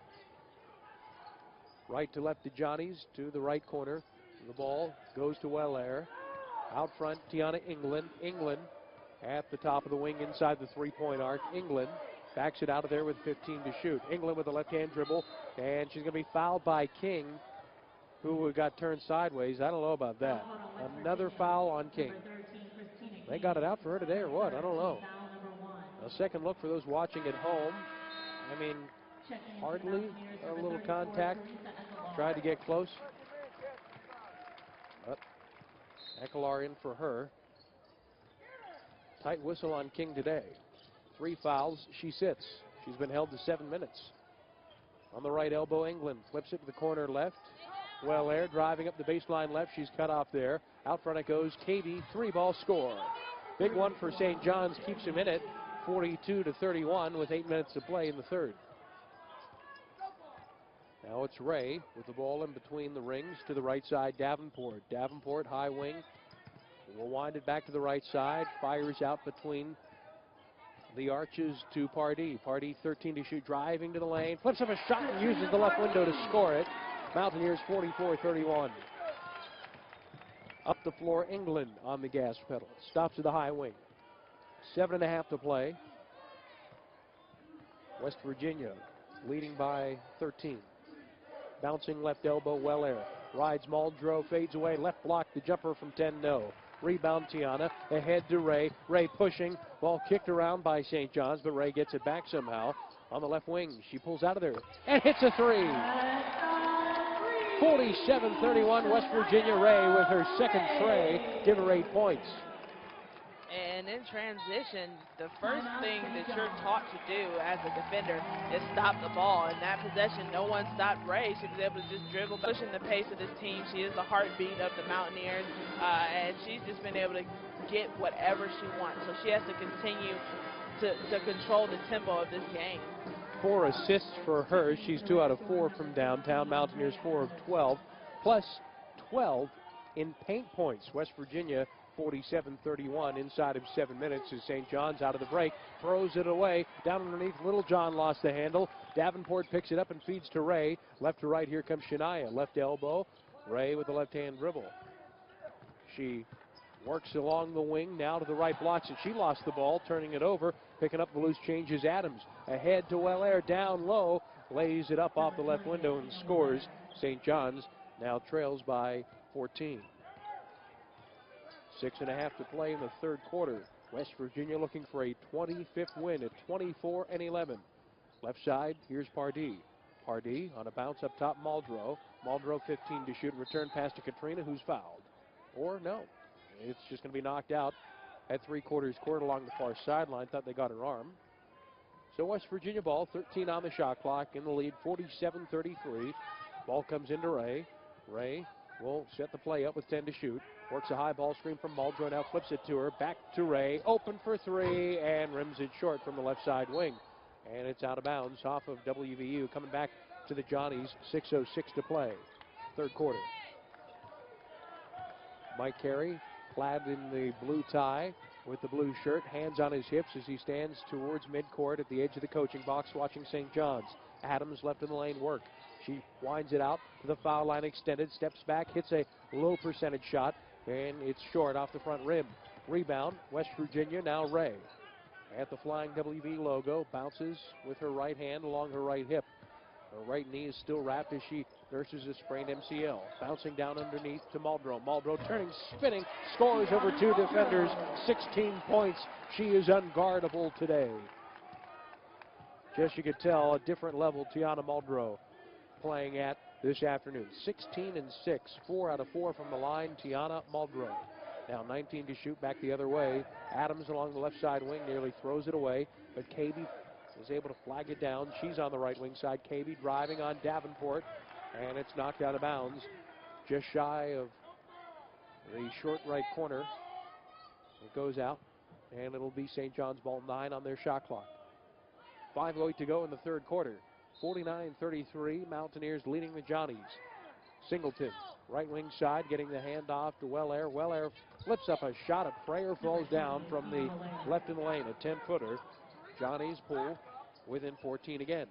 Right to left to Johnny's, to the right corner. The ball goes to Wellair. Out front, Teana England. England at the top of the wing inside the three-point arc. England backs it out of there with 15 to shoot. England with a left-hand dribble, and she's going to be fouled by King, who got turned sideways. I don't know about that. Another foul on King. They got it out for her today or what? I don't know. A second look for those watching at home. I mean, hardly a little contact. Tried to get close. But Ekelar in for her. Tight whistle on King today. 3 fouls. She sits. She's been held to 7 minutes. On the right elbow, England flips it to the corner left. Wellair driving up the baseline left. She's cut off there. Out front it goes. KB, 3-ball score. Big one for St. John's, keeps him in it. 42-31 with 8 minutes to play in the third. Now it's Ray with the ball in between the rings to the right side. Davenport. Davenport, high wing. Will wind it back to the right side. Fires out between the arches to Pardee. Pardee 13 to shoot, driving to the lane. Flips up a shot and uses the left window to score it. Mountaineers 44-31. Up the floor, England on the gas pedal. Stops at the high wing. 7.5 to play. West Virginia leading by 13. Bouncing left elbow, Wellair. Rides Muldrow, fades away. Left block, the jumper from 10, no. Rebound Teana, ahead to Ray. Ray pushing, ball kicked around by St. John's, but Ray gets it back somehow. On the left wing, she pulls out of there and hits a 3. 47-31, West Virginia. Ray with her second tray, give her 8 points. And And in transition, the first thing that you're taught to do as a defender is stop the ball. In that possession, no one stopped Ray. She was able to just dribble, pushing the pace of this team. She is the heartbeat of the Mountaineers, and she's just been able to get whatever she wants. So she has to continue to control the tempo of this game. 4 assists for her. She's 2 out of 4 from downtown. Mountaineers 4 of 12, plus 12 in paint points. West Virginia 47-31 inside of 7 minutes as St. John's out of the break, throws it away. Down underneath, Littlejohn lost the handle. Davenport picks it up and feeds to Ray. Left to right, here comes Shania. Left elbow, Ray with the left-hand dribble. She works along the wing, now to the right, blocks it. She lost the ball, turning it over. Picking up the loose change is Adams. Ahead to Wellaire, down low. Lays it up off the left window and scores. St. John's now trails by 14. 6.5 to play in the third quarter. West Virginia looking for a 25th win at 24-11. Left side, here's Pardee. Pardee on a bounce up top, Muldrow. Muldrow 15 to shoot. Return pass to Katrina, who's fouled. Or no, it's just going to be knocked out at 3/4 court along the far sideline. Thought they got her arm. So West Virginia ball, 13 on the shot clock, in the lead, 47-33. Ball comes into Ray. Ray will set the play up with 10 to shoot. Works a high ball screen from Muldrow, now flips it to her. Back to Ray, open for 3, and rims it short from the left side wing. And it's out of bounds off of WVU. Coming back to the Johnnies, 6:06 to play. Third quarter. Mike Carey, clad in the blue tie with the blue shirt, hands on his hips as he stands towards midcourt at the edge of the coaching box watching St. John's. Adams left in the lane work. She winds it out to the foul line extended, steps back, hits a low percentage shot, and it's short off the front rim. Rebound, West Virginia, now Ray. At the flying WV logo, bounces with her right hand along her right hip. Her right knee is still wrapped as she nurses a sprained MCL. Bouncing down underneath to Muldrow. Muldrow turning, spinning, scores over 2 defenders, 16 points. She is unguardable today. Just you could tell, a different level Teana Muldrow playing at this afternoon. 16 and 6, 4 out of 4 from the line. Teana Muldrow. Now 19 to shoot, back the other way. Adams along the left side wing nearly throws it away, but KB is able to flag it down. She's on the right wing side. KB driving on Davenport, and it's knocked out of bounds just shy of the short right corner. It goes out, and it'll be St. John's ball, 9 on their shot clock. 5:08 to go in the third quarter. 49-33, Mountaineers leading the Johnnies. Singleton, right wing side, getting the handoff to Wellaire. Wellaire flips up a shot. A prayer falls down from the left in the lane, a 10-footer. Johnnies pull within 14 again.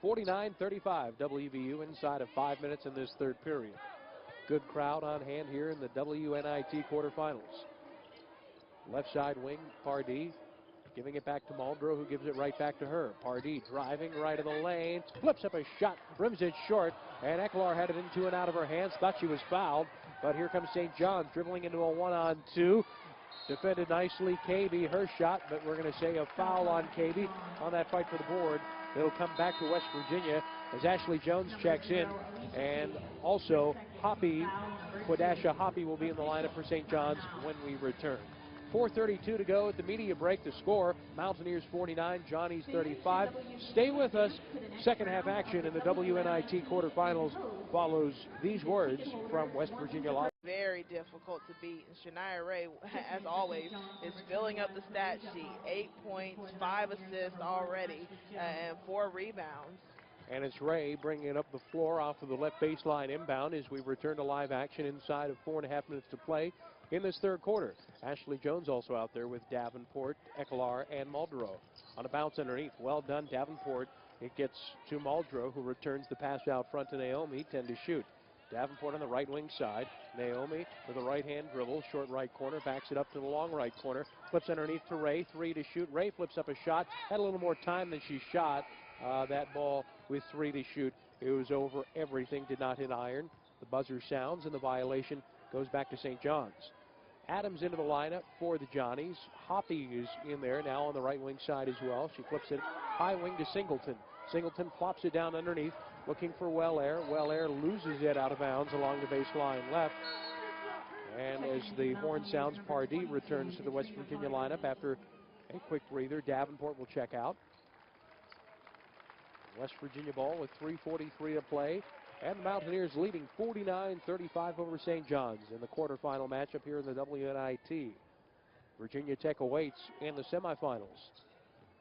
49-35, WVU inside of 5 minutes in this third period. Good crowd on hand here in the WNIT quarterfinals. Left side wing, Pardee giving it back to Muldrow, who gives it right back to her. Pardee driving right of the lane, flips up a shot, rims it short, and Eklar had it into and out of her hands. Thought she was fouled, but here comes St. John's dribbling into a 1-on-2. Defended nicely, KB, her shot, but we're going to say a foul on KB on that fight for the board. It'll come back to West Virginia as Ashley Jones checks in, and also Hoppy, Quadasha Hoppy will be in the lineup for St. John's when we return. 4:32 to go at the media break. The score, Mountaineers 49, Johnnies 35. Stay with us. Second half action in the WNIT quarterfinals follows these words from West Virginia Live. Very difficult to beat. And Shania Ray, as always, is filling up the stat sheet. 8 points, 5 assists already, and 4 rebounds. And it's Ray bringing it up the floor off of the left baseline inbound as we return to live action inside of 4.5 minutes to play in this third quarter. Ashley Jones also out there with Davenport, Eklar, and Muldrow. On a bounce underneath, well done, Davenport. It gets to Muldrow, who returns the pass out front to Naomi, 10 to shoot. Davenport on the right wing side. Naomi with a right-hand dribble, short right corner, backs it up to the long right corner. Flips underneath to Ray, 3 to shoot. Ray flips up a shot, had a little more time than she shot. That ball with 3 to shoot. It was over everything, did not hit iron. The buzzer sounds, and the violation goes back to St. John's. Adams into the lineup for the Johnnies. Hoppy is in there now on the right wing side as well. She flips it high wing to Singleton. Singleton plops it down underneath, looking for Wellaire. Wellaire loses it out of bounds along the baseline left. And as the horn sounds, Pardee returns to the West Virginia lineup after a quick breather. Davenport will check out. West Virginia ball with 3:43 to play. And the Mountaineers leading 49-35 over St. John's in the quarterfinal matchup here in the WNIT. Virginia Tech awaits in the semifinals.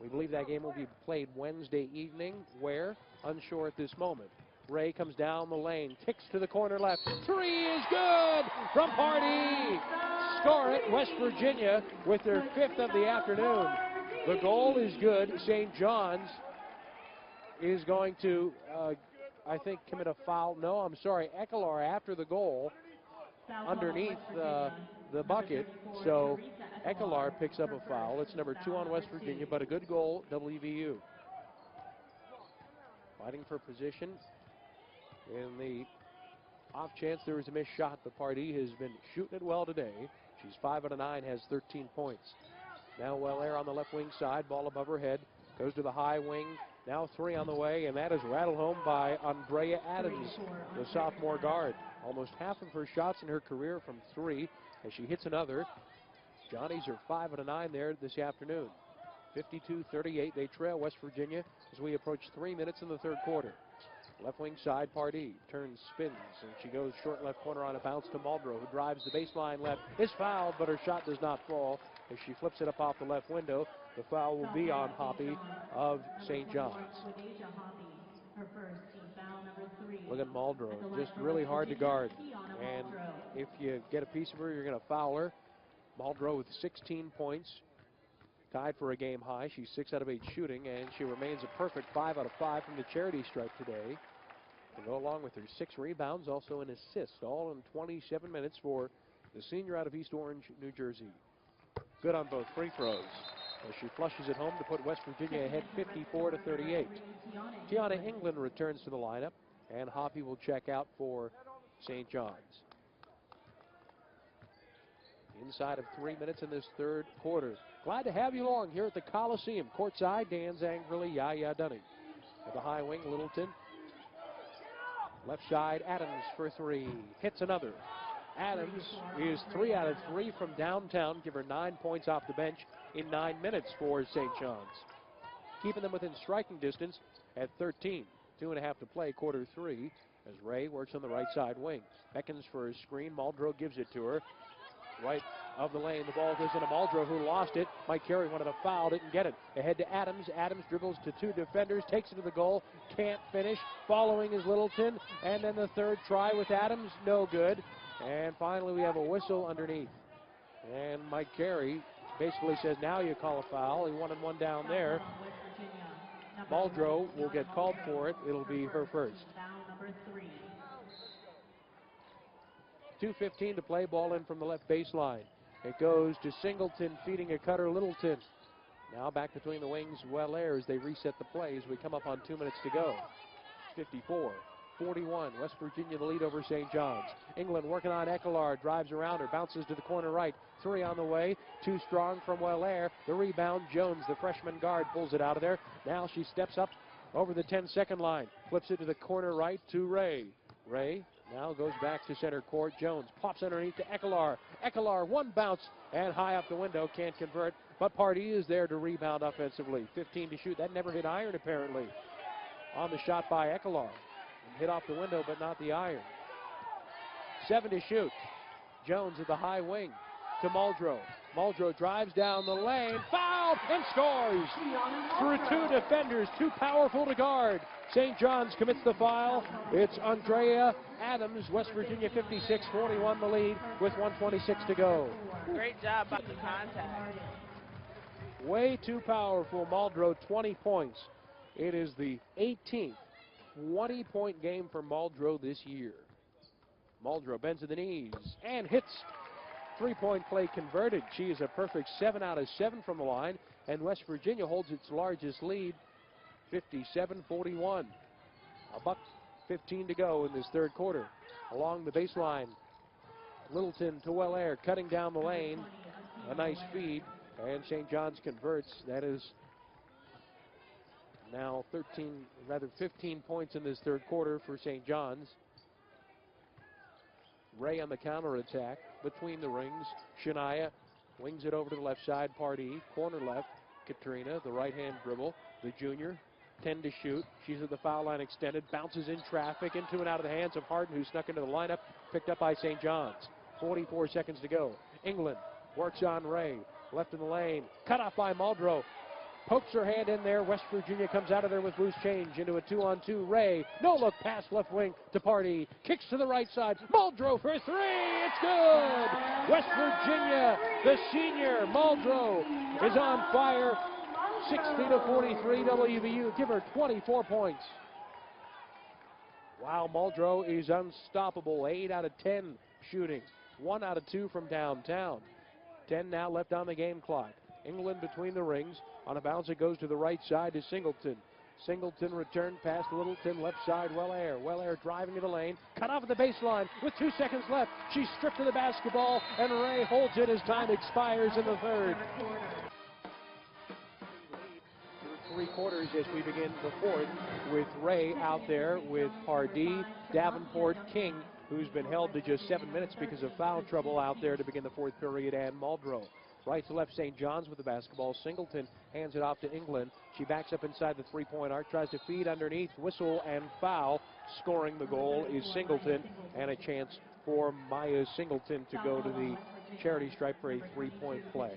We believe that game will be played Wednesday evening. Where? Unsure at this moment. Ray comes down the lane, kicks to the corner left. Three is good from Pardee. Score it, West Virginia with their 5th of the afternoon. The goal is good. St. John's is going to, I think, commit a foul. No, I'm sorry, Ekelar after the goal underneath the bucket. So Ekelar picks up a foul. It's number 2 on West Virginia, but a good goal, WVU. Fighting for position. In the off chance there was a missed shot, but Pardee has been shooting it well today. She's 5 out of 9, has 13 points. Now Wellaire on the left wing side, ball above her head, goes to the high wing. Now 3 on the way, and that is rattled home by Andrea Adams, the sophomore guard. Almost half of her shots in her career from 3, as she hits another. Johnnies are 5 out of 9 there this afternoon. 52-38, they trail West Virginia as we approach 3 minutes in the third quarter. Left wing side, Pardee turns, spins, and she goes short left corner on a bounce to Muldrow, who drives the baseline left. Is fouled, but her shot does not fall as she flips it up off the left window. The foul will be on Hoppy of St. John's. Look at Muldrow, just really hard to guard. And if you get a piece of her, you're going to foul her. Muldrow with 16 points, tied for a game high. She's 6 out of 8 shooting, and she remains a perfect 5 out of 5 from the charity stripe today. To go along with her 6 rebounds, also an assist, all in 27 minutes for the senior out of East Orange, New Jersey. Good on both free throws as she flushes it home to put West Virginia ahead 54-38. Tiana England returns to the lineup, and Hoppy will check out for St. John's. Inside of 3 minutes in this third quarter. Glad to have you along here at the Coliseum. Courtside, Dan Zangerly, Yaya Dunning. At the high wing, Littleton. Left side, Adams for 3. Hits another. Adams is 3 out of 3 from downtown. Give her 9 points off the bench in 9 minutes for St. John's. Keeping them within striking distance at 13. 2.5 to play, quarter 3, as Ray works on the right side wing. Beckons for a screen. Muldrow gives it to her. Right of the lane, the ball goes into Muldrow, who lost it. Mike Carey wanted a foul, didn't get it. Ahead to Adams. Adams dribbles to 2 defenders, takes it to the goal, can't finish. Following is Littleton, and then the third try with Adams, no good. And finally we have a whistle underneath. And Mike Carey basically says, now you call a foul. He wanted one down there. Muldrow will get called for it. It'll be her first. 2:15 to play, ball in from the left baseline. It goes to Singleton, feeding a cutter, Littleton. Now back between the wings, Wellaire as they reset the play as we come up on 2 minutes to go. 54-41, West Virginia the lead over St. John's. England working on Ekelar, drives around her, bounces to the corner right. 3 on the way, too strong from Wellaire. The rebound, Jones, the freshman guard, pulls it out of there. Now she steps up over the 10-second line, flips it to the corner right to Ray. Ray now goes back to center court. Jones pops underneath to Ekelar. Ekelar, one bounce and high up the window, can't convert. But Pardee is there to rebound offensively. 15 to shoot. That never hit iron apparently. On the shot by Ekelar. Hit off the window but not the iron. 7 to shoot. Jones at the high wing to Muldrow. Muldrow drives down the lane, fouled, and scores. Through 2 defenders, too powerful to guard. St. John's commits the foul. It's Andrea Adams, West Virginia 56-41 the lead with 1:26 to go. Great job by the contact. Way too powerful. Muldrow, 20 points. It is the 18th 20-point game for Muldrow this year. Muldrow bends to the knees and hits. 3-point play converted. She is a perfect 7 out of 7 from the line, and West Virginia holds its largest lead, 57-41. $1:15 to go in this third quarter. Along the baseline, Littleton to Wellaire, cutting down the lane. A nice feed, and St. John's converts. That is now 15 points in this third quarter for St. John's. Ray on the counterattack between the rings. Shania wings it over to the left side. Pardee, corner left. Katrina, the right-hand dribble. The junior, 10 to shoot. She's at the foul line extended. Bounces in traffic into and out of the hands of Harden, who snuck into the lineup. Picked up by St. John's. 44 seconds to go. England works on Ray. Left in the lane. Cut off by Muldrow. Pokes her hand in there. West Virginia comes out of there with loose change into a 2-on-2. Ray, no look pass left wing to Pardee. Kicks to the right side. Muldrow for three. It's good. West Virginia, the senior Muldrow is on fire. 60-43 WVU. Give her 24 points. Wow, Muldrow is unstoppable. 8 out of 10 shooting. 1 out of 2 from downtown. 10 now left on the game clock. England between the rings. On a bounce, it goes to the right side to Singleton. Singleton returned past Littleton, left side, Wellaire. Wellaire driving to the lane, cut off at the baseline with 2 seconds left. She's stripped of the basketball, and Ray holds it as time expires in the third. Three quarters as we begin the fourth, with Ray out there with Pardee, Davenport, King, who's been held to just 7 minutes because of foul trouble out there to begin the fourth period, and Muldrow. Right to left, St. John's with the basketball. Singleton hands it off to England. She backs up inside the three-point arc, tries to feed underneath, whistle and foul. Scoring the goal is Singleton, and a chance for Maya Singleton to go to the charity stripe for a three-point play.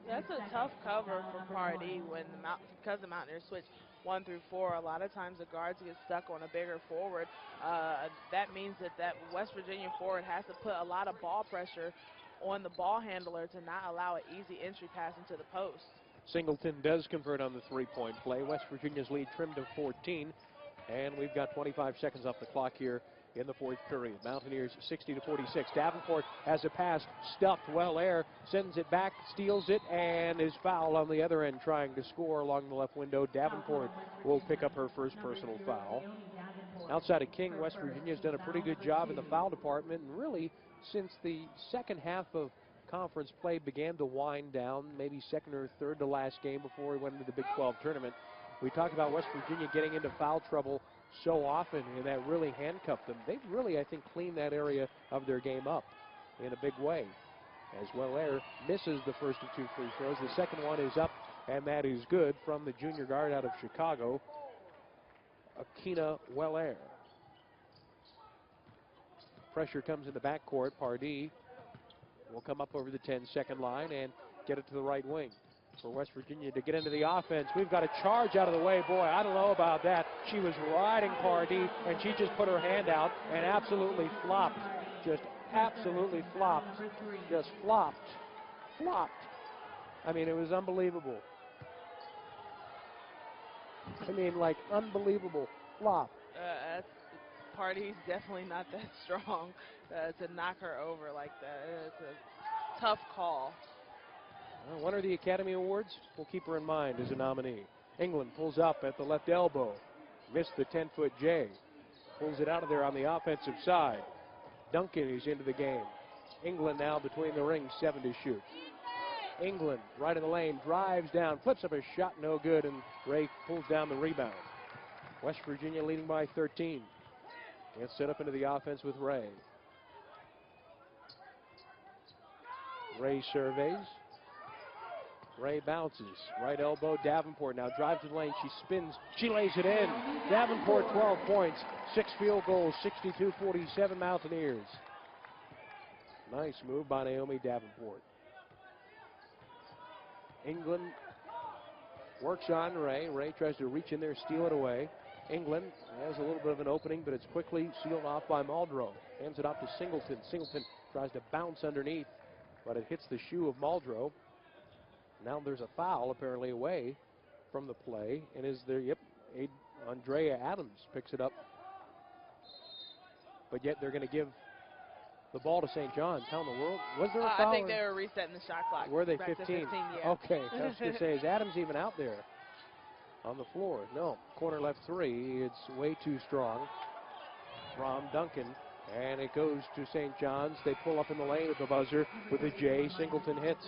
That's a tough cover for Pardee when because the Mountaineers switch 1 through 4. A lot of times the guards get stuck on a bigger forward. That means that West Virginia forward has to put a lot of ball pressure on the ball handler to not allow an easy entry pass into the post. Singleton does convert on the three-point play. West Virginia's lead trimmed to 14, and we've got 25 seconds off the clock here in the fourth period. Mountaineers 60-46. Davenport has a pass stuffed. Wellaire sends it back, steals it, and is fouled on the other end trying to score along the left window. Davenport will pick up her first personal foul. Outside of King, West Virginia's done a pretty good job in the foul department, and really since the second half of conference play began to wind down, maybe second or third to last game before we went into the Big 12 tournament, we talked about West Virginia getting into foul trouble so often, and that really handcuffed them. They've really, I think, cleaned that area of their game up in a big way. As Wellaire misses the first of 2 free throws. The second one is up, and that is good from the junior guard out of Chicago, Teana Muldrow. Pressure comes in the backcourt. Pardee will come up over the 10-second line and get it to the right wing. For West Virginia to get into the offense, we've got a charge out of the way. Boy, I don't know about that. She was riding Pardee, and she just put her hand out and absolutely flopped. Just absolutely flopped. Just flopped. Flopped. I mean, it was unbelievable. I mean, like, unbelievable flop. Pardee's definitely not that strong to knock her over like that. It's a tough call. Well, won her the Academy Awards. We'll keep her in mind as a nominee. England pulls up at the left elbow. Missed the 10-foot J. Pulls it out of there on the offensive side. Duncan is into the game. England now between the rings, 7 to shoot. England right in the lane, drives down, flips up a shot, no good, and Ray pulls down the rebound. West Virginia leading by 13. Gets set up into the offense with Ray. Ray surveys. Ray bounces. Right elbow, Davenport now drives to the lane. She spins. She lays it in. Davenport 12 points. 6 field goals, 62-47 Mountaineers. Nice move by Naomi Davenport. England works on Ray. Ray tries to reach in there, steal it away. England has a little bit of an opening, but it's quickly sealed off by Muldrow. Hands it off to Singleton. Singleton tries to bounce underneath, but it hits the shoe of Muldrow. Now there's a foul apparently away from the play, and is there, yep, Andrea Adams picks it up. But yet they're going to give the ball to St. John's. How in the world? Was there a foul? I think they were resetting the shot clock. Were they back 15? To 15, yeah. Okay, I was going to say, is Adams even out there on the floor? No. Corner left three. It's way too strong from Duncan. And it goes to St. John's. They pull up in the lane at the buzzer with a J. Singleton hits.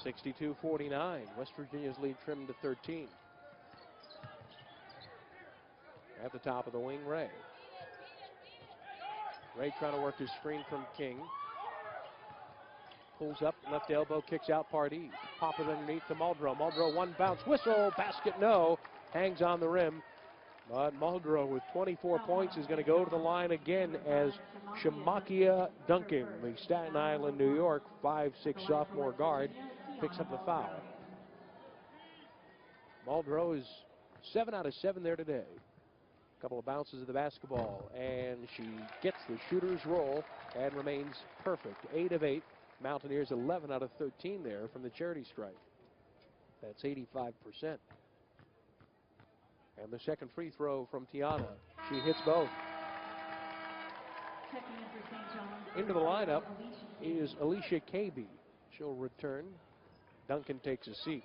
62-49. West Virginia's lead trimmed to 13. At the top of the wing, Ray. Ray trying to work his screen from King. Pulls up, left elbow, kicks out Pardee. Pop it underneath to Muldrow. Muldrow, one bounce, whistle, basket, no. Hangs on the rim. But Muldrow with 24 points is going to go to the line again as Shamakia Duncan, the Staten Island, New York, 5'6" sophomore guard, picks up the foul. Muldrow is 7 out of 7 there today. A couple of bounces of the basketball, and she gets the shooter's roll and remains perfect. 8 of 8. Mountaineers 11 out of 13 there from the charity stripe. That's 85%. And the second free throw from Teana. She hits both. Into the lineup is Alicia Cabey. She'll return. Duncan takes a seat.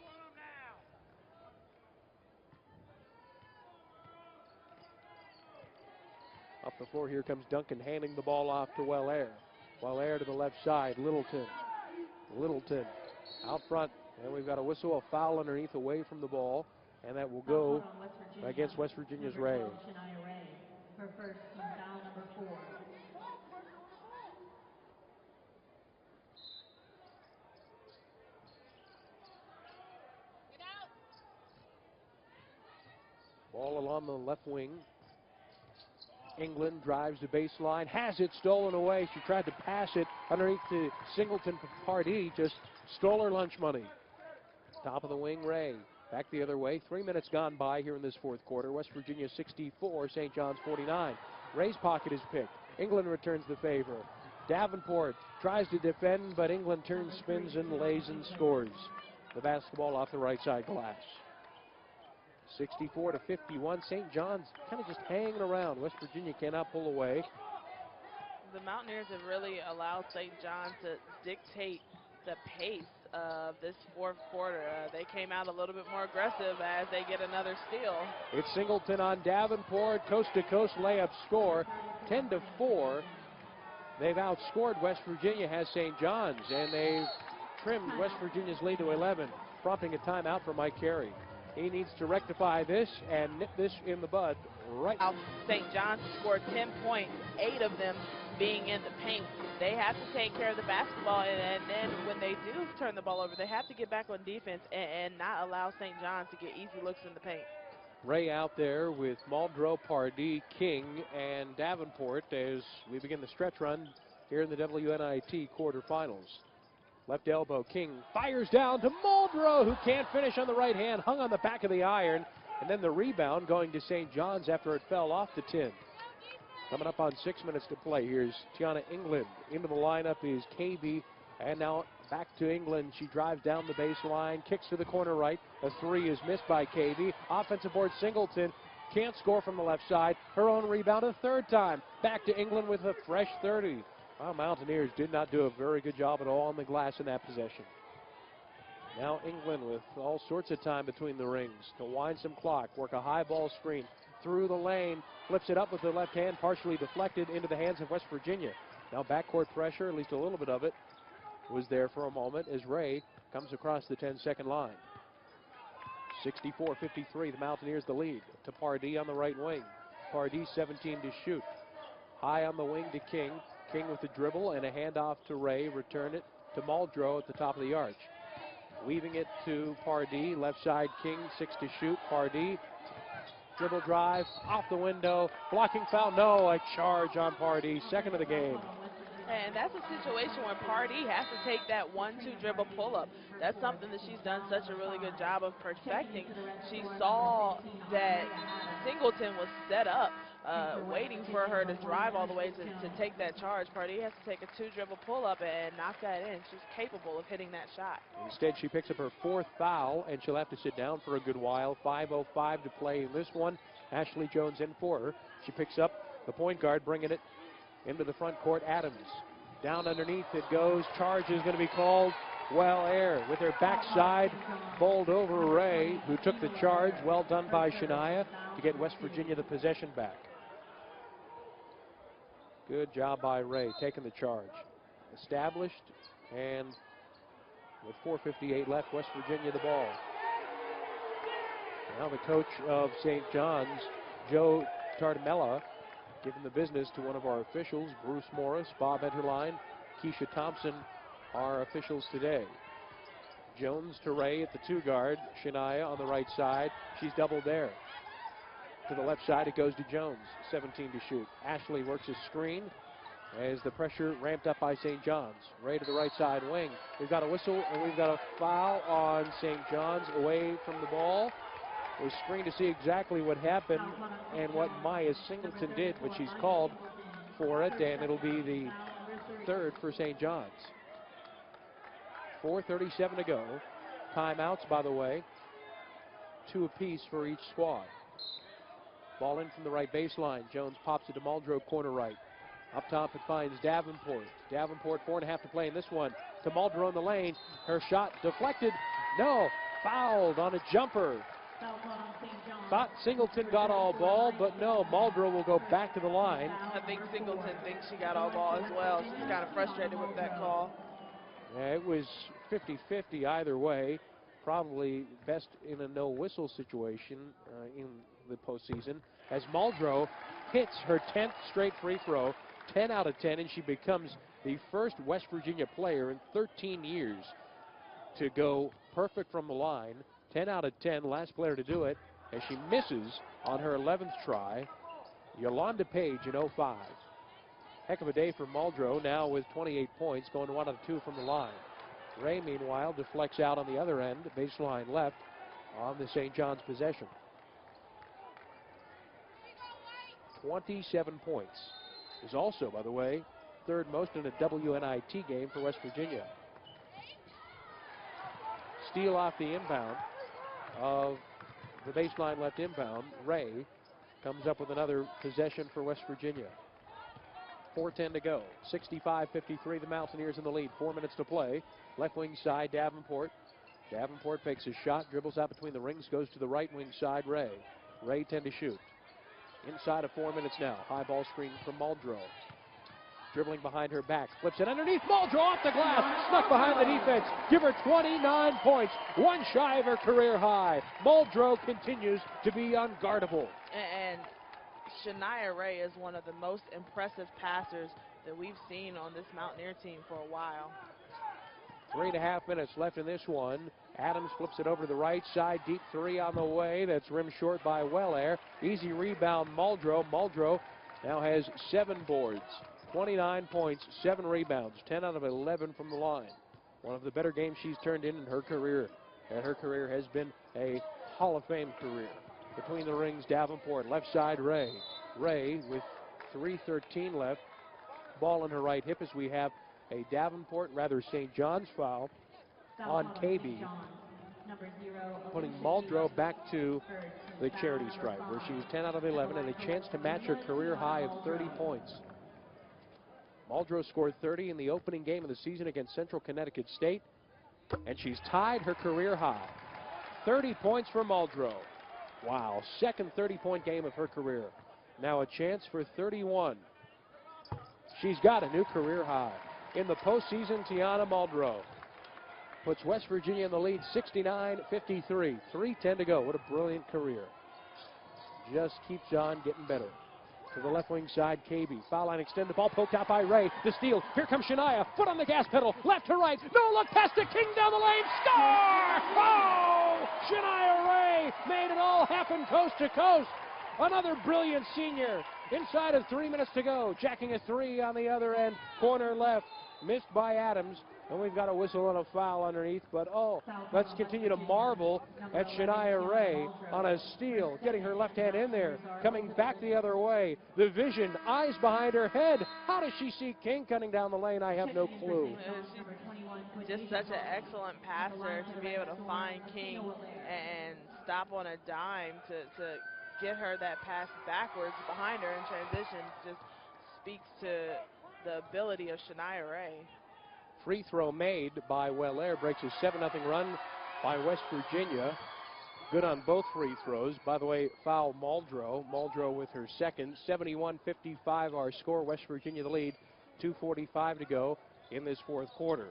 Up the floor, here comes Duncan handing the ball off to Wellaire. Wellaire to the left side, Littleton out front, and we've got a whistle, a foul underneath away from the ball, and that will go against West Virginia's Ray. Her first team foul, number 4. Ball along the left wing. England drives the baseline, has it stolen away. She tried to pass it underneath to Singleton. Pardee just stole her lunch money. Top of the wing, Ray. Back the other way. 3 minutes gone by here in this fourth quarter. West Virginia 64, St. John's 49. Ray's pocket is picked. England returns the favor. Davenport tries to defend, but England turns, spins, and lays and scores. The basketball off the right side glass. 64 to 51. St. John's kind of just hanging around. West Virginia cannot pull away. The Mountaineers have really allowed St. John's to dictate the pace of this fourth quarter. They came out a little bit more aggressive as they get another steal. It's Singleton on Davenport. Coast-to-coast layup score. 10 to 4. They've outscored West Virginia, has St. John's, and they've trimmed West Virginia's lead to 11, prompting a timeout for Mike Carey. He needs to rectify this and nip this in the bud right now. St. John's scored 10 points, 8 of them being in the paint. They have to take care of the basketball, and then when they do turn the ball over, they have to get back on defense and not allow St. John's to get easy looks in the paint. Ray out there with Muldrow, Pardee, King, and Davenport as we begin the stretch run here in the WNIT quarterfinals. Left elbow, King fires down to Muldrow, who can't finish on the right hand, hung on the back of the iron, and then the rebound going to St. John's after it fell off the tin. Coming up on 6 minutes to play, here's Teana England. Into the lineup is KB, and now back to England. She drives down the baseline, kicks to the corner right. A three is missed by KB. Offensive board, Singleton can't score from the left side. Her own rebound a third time. Back to England with a fresh 30. Well, Mountaineers did not do a very good job at all on the glass in that possession. Now England with all sorts of time between the rings to wind some clock, work a high ball screen through the lane, flips it up with the left hand, partially deflected into the hands of West Virginia. Now backcourt pressure, at least a little bit of it, was there for a moment as Ray comes across the 10-second line. 64-53, the Mountaineers the lead. To Pardee on the right wing. Pardee 17 to shoot. High on the wing to King. King with the dribble and a handoff to Ray. Return it to Muldrow at the top of the arch. Weaving it to Pardee. Left side King, 6 to shoot. Pardee, dribble drive, off the window. Blocking foul, no, a charge on Pardee. Second of the game. And that's a situation where Pardee has to take that 1-2 dribble pull-up. That's something that she's done such a really good job of perfecting. She saw that Singleton was set up, waiting for her to drive all the way to take that charge. Pardee has to take a 2 dribble pull-up and knock that in. She's capable of hitting that shot. Instead, she picks up her 4th foul, and she'll have to sit down for a good while. 5:05 to play in this one. Ashley Jones in for her. She picks up the point guard, bringing it into the front court. Adams down underneath it goes. Charge is going to be called. Wellaire with her backside bowled over Ray, who took the charge. Well done by Shania to get West Virginia the possession back. Good job by Ray taking the charge. Established, and with 4:58 left, West Virginia the ball. Now the coach of St. John's, Joe Tardamella, Giving the business to one of our officials, Bruce Morris, Bob Enterline, Keisha Thompson, our officials today. Jones to Ray at the 2 guard. Shania on the right side. She's doubled there. To the left side, it goes to Jones, 17 to shoot. Ashley works a screen as the pressure ramped up by St. John's. Ray to the right side wing. We've got a whistle and we've got a foul on St. John's away from the ball. We screened to see exactly what happened and what Maya Singleton did, but she's called for it, and it'll be the 3rd for St. John's. 4:37 to go. Timeouts, by the way, 2 apiece for each squad. Ball in from the right baseline. Jones pops it to Muldrow, corner right. Up top it finds Davenport. Davenport 4.5 to play in this one. To Muldrow in the lane. Her shot deflected. No. Fouled on a jumper. Thought Singleton got all ball, but no. Muldrow will go back to the line. I think Singleton thinks she got all ball as well. She's kind of frustrated with that call. Yeah, it was 50-50 either way. Probably best in a no-whistle situation in the postseason, as Muldrow hits her 10th straight free throw, 10 out of 10, and she becomes the first West Virginia player in 13 years to go perfect from the line. 10 out of 10, last player to do it, as she misses on her 11th try. Yolanda Page in 05. Heck of a day for Muldrow, now with 28 points, going 1 out of 2 from the line. Ray, meanwhile, deflects out on the other end, baseline left, on the St. John's possession. 27 points. Is also, by the way, 3rd most in a WNIT game for West Virginia. Steal off the inbound of the baseline left inbound. Ray comes up with another possession for West Virginia. 4:10 to go. 65-53, the Mountaineers in the lead. 4 minutes to play. Left wing side, Davenport. Davenport takes a shot, dribbles out between the rings, goes to the right wing side, Ray. Ray 10 to shoot. Inside of 4 minutes now. High ball screen from Muldrow. Dribbling behind her back. Flips it underneath. Muldrow off the glass. Snuck behind the defense. Give her 29 points. 1 shy of her career high. Muldrow continues to be unguardable. And Shania Ray is one of the most impressive passers that we've seen on this Mountaineer team for a while. 3.5 minutes left in this one. Adams flips it over to the right side. Deep 3 on the way. That's rimmed short by Wellair. Easy rebound, Muldrow. Muldrow now has 7 boards. 29 points, 7 rebounds, 10 out of 11 from the line. One of the better games she's turned in her career. And her career has been a Hall of Fame career. Between the rings, Davenport. Left side, Ray. Ray with 3:13 left. Ball in her right hip as we have a Davenport, rather St. John's foul on KB, putting Muldrow back to the charity stripe, where she's 10 out of 11 and a chance to match her career high of 30 points. Muldrow scored 30 in the opening game of the season against Central Connecticut State, and she's tied her career high. 30 points for Muldrow. Wow, second 30-point game of her career. Now a chance for 31. She's got a new career high. In the postseason, Teana Muldrow puts West Virginia in the lead 69-53. 3:10 to go. What a brilliant career. Just keeps on getting better. To the left wing side, KB. Foul line extend. The ball poked out by Ray. The steal. Here comes Shania. Foot on the gas pedal. Left to right. No look. Pass to King down the lane. Score! Oh! Shania Ray made it all happen coast to coast. Another brilliant senior. Inside of 3 minutes to go. Jacking a 3 on the other end. Corner left. Missed by Adams. And we've got a whistle and a foul underneath. But, oh, let's continue to marvel at Shania Ray on a steal. Getting her left hand in there. Coming back the other way. The vision. Eyes behind her head. How does she see King cutting down the lane? I have no clue. She's just such an excellent passer to be able to find King and stop on a dime to get her that pass backwards behind her in transition. Just speaks to the ability of Shania Ray. Free throw made by Wellair. Breaks a 7-0 run by West Virginia. Good on both free throws. By the way, foul Muldrow. Muldrow with her second. 71-55 our score. West Virginia the lead. 2:45 to go in this fourth quarter.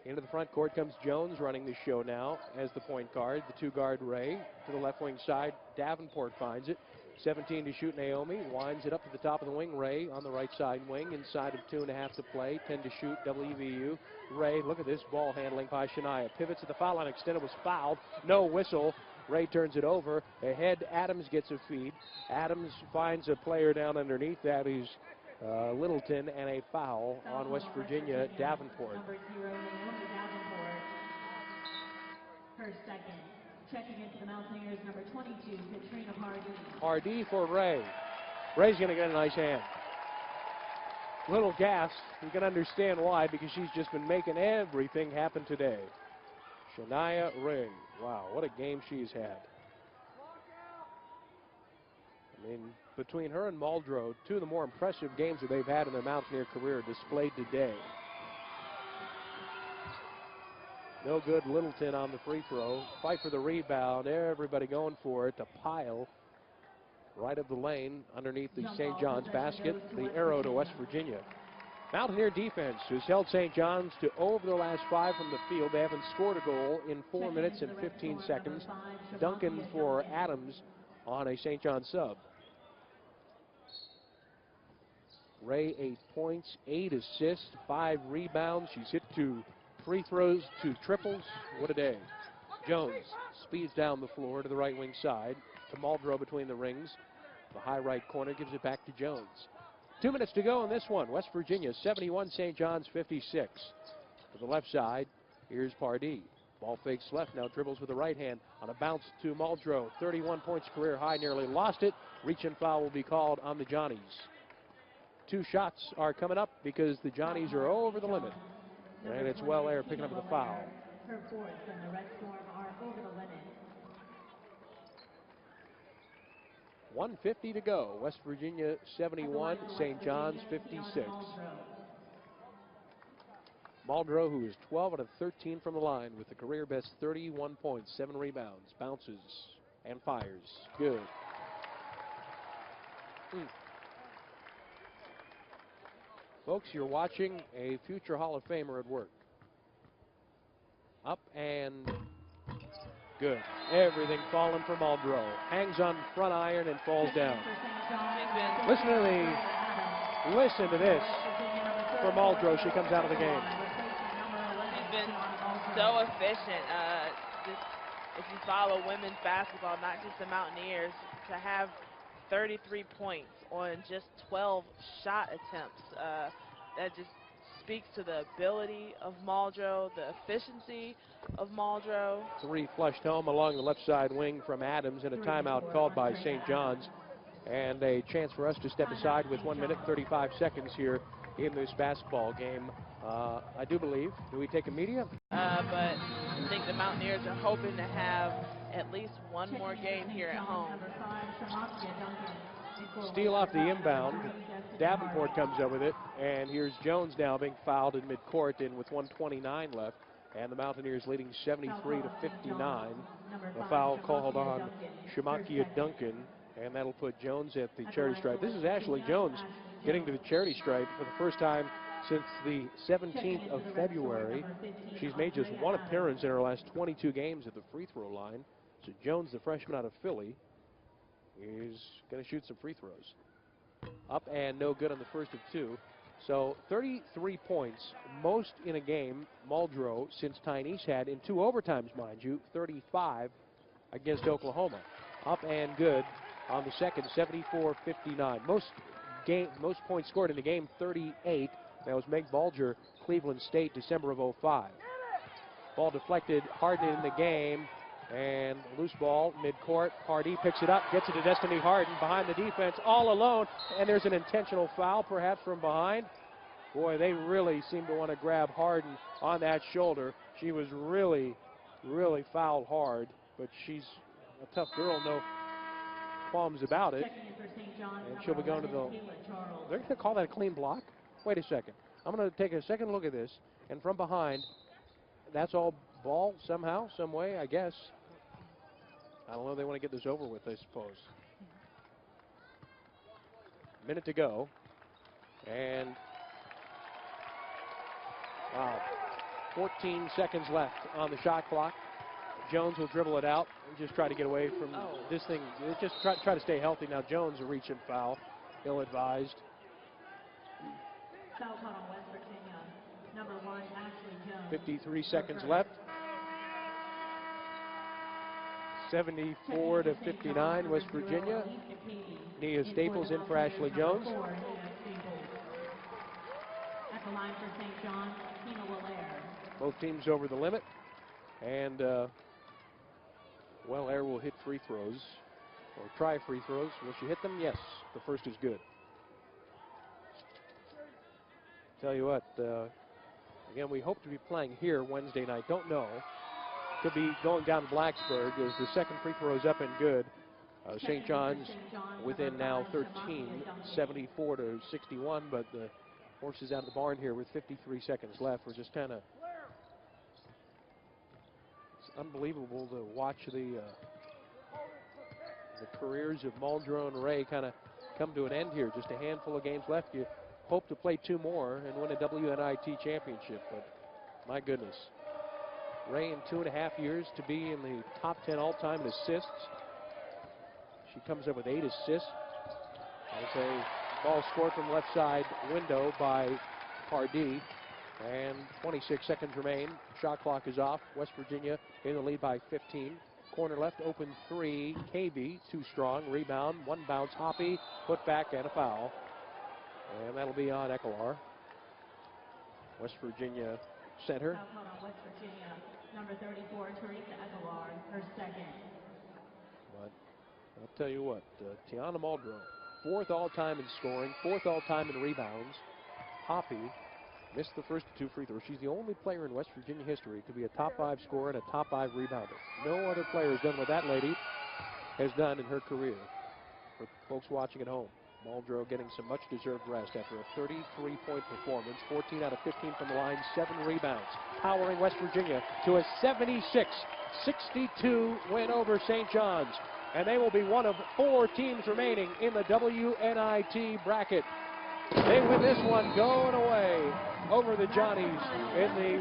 Into the front court comes Jones, running the show now as the point guard. The 2 guard Ray to the left wing side. Davenport finds it. 17 to shoot, Naomi. Winds it up to the top of the wing. Ray on the right side wing. Inside of 2.5 to play. 10 to shoot, WVU. Ray, look at this ball handling by Shania. Pivots at the foul line. Extended, was fouled. No whistle. Ray turns it over. Ahead, Adams gets a feed. Adams finds a player down underneath. That is Littleton, and a foul on West Virginia, Davenport. Number 0, Naomi Davenport. Her second. Checking into the Mountaineers, number 22, Katrina Pardee. Pardee for Ray. Ray's going to get a nice hand. Little gas. You can understand why, because she's just been making everything happen today. Shania Ray. Wow, what a game she's had. I mean, between her and Muldrow, two of the more impressive games that they've had in their Mountaineer career displayed today. No good, Littleton on the free throw. Fight for the rebound. Everybody going for it. To Pile right of the lane underneath the St. John's basket. The arrow to West Virginia. Mountaineer defense has held St. John's to over their last 5 from the field. They haven't scored a goal in 4 minutes and 15 seconds. Duncan for Adams on a St. John's sub. Ray 8 points, 8 assists, 5 rebounds. She's hit 2 free throws, 2 triples. What a day. Jones speeds down the floor to the right wing side. To Muldrow between the rings. The high right corner gives it back to Jones. 2 minutes to go in this one. West Virginia 71, St. John's 56. To the left side, here's Pardee. Ball fakes left, now dribbles with the right hand on a bounce to Muldrow. 31 points career high, nearly lost it. Reach and foul will be called on the Johnnies. 2 shots are coming up because the Johnnies are over the limit. And it's Well-Air picking up the foul. Her fourth and the Red Storm are over the limit. 1:50 to go. West Virginia 71, St. John's 56. Muldrow, who is 12 out of 13 from the line with the career best 31 points, 7 rebounds, bounces, and fires. Good. Folks, you're watching a future Hall of Famer at work. Up and good. Everything falling for Muldrow. Hangs on front iron and falls down. Listen to this for Muldrow. She comes out of the game. She's been so efficient. If you follow women's basketball, not just the Mountaineers, to have 33 points on just 12 shot attempts. That just speaks to the ability of Muldrow, the efficiency of Muldrow. 3 flushed home along the left side wing from Adams, and a timeout called by St. John's. And a chance for us to step aside with 1 minute 35 seconds here in this basketball game. I do believe. Do we take a media? But I think the Mountaineers are hoping to have at least one more game here at home. Steal off the inbound. Davenport comes up with it, and here's Jones now being fouled in midcourt and with 1:29 left, and the Mountaineers leading 73 to 59. A foul called on Shamakia Duncan, and that'll put Jones at the charity stripe. This is Ashley Jones getting to the charity stripe for the first time since the 17th of February. She's made just 1 appearance in her last 22 games at the free throw line. So Jones, the freshman out of Philly, is going to shoot some free throws. Up and no good on the first of 2. So 33 points, most in a game, Muldrow, since Tyneese had in 2 overtimes, mind you, 35 against Oklahoma. Up and good on the second, 74-59. Most points scored in the game, 38. That was Meg Bulger, Cleveland State, December of 05. Ball deflected, Harden in the game, and loose ball, midcourt. Pardee picks it up, gets it to Destiny Harden behind the defense, all alone, and there's an intentional foul, perhaps from behind. Boy, they really seem to want to grab Harden on that shoulder. She was really, really fouled hard, but she's a tough girl, no qualms about it. And she'll be going to the... They're going to call that a clean block? Wait a second. I'm going to take a second look at this, and from behind, that's all ball somehow, some way, I guess. I don't know. They want to get this over with, I suppose. Minute to go. And, wow, 14 seconds left on the shot clock. Jones will dribble it out and just try to get away from this thing. Just try to stay healthy. Now Jones a reach and foul, ill-advised. Foul caught on West Virginia. Number 1, Ashley Jones. 53 seconds left. 74 to 59, West Virginia. Nia Staples in for Ashley Jones. At the line for St. John's, Teana Muldrow. Both teams over the limit. And, well, Air will hit free throws, or try free throws. Will she hit them? Yes. The first is good. Tell you what, again, we hope to be playing here Wednesday night. Don't know. Could be going down to Blacksburg as the second free throw is up and good. St. John's within now 13, 74 to 61, but the horse is out of the barn here with 53 seconds left. We're just kind of, it's unbelievable to watch the careers of Muldrow and Ray kind of come to an end here. Just a handful of games left. You hope to play 2 more and win a WNIT championship, but my goodness. Ray in 2.5 years to be in the top 10 all-time in assists. She comes up with 8 assists. There's a ball scored from left side window by Pardee. And 26 seconds remain. Shot clock is off. West Virginia in the lead by 15. Corner left, open 3. KV, too strong. Rebound, 1 bounce. Hoppy, put back, and a foul. And that'll be on Ekelar. West Virginia center. Foul caught on West Virginia. Number 34, Teresa Ekelar, her second. But I'll tell you what, Teana Muldrow, 4th all-time in scoring, 4th all-time in rebounds. Hoppy missed the first 2 free throws. She's the only player in West Virginia history to be a top 5 scorer and a top 5 rebounder. No other player has done what that lady has done in her career. For folks watching at home, Muldrow getting some much-deserved rest after a 33-point performance, 14 out of 15 from the line, 7 rebounds, powering West Virginia to a 76-62 win over St. John's. And they will be one of 4 teams remaining in the WNIT bracket. They win this one going away over the Johnnies in the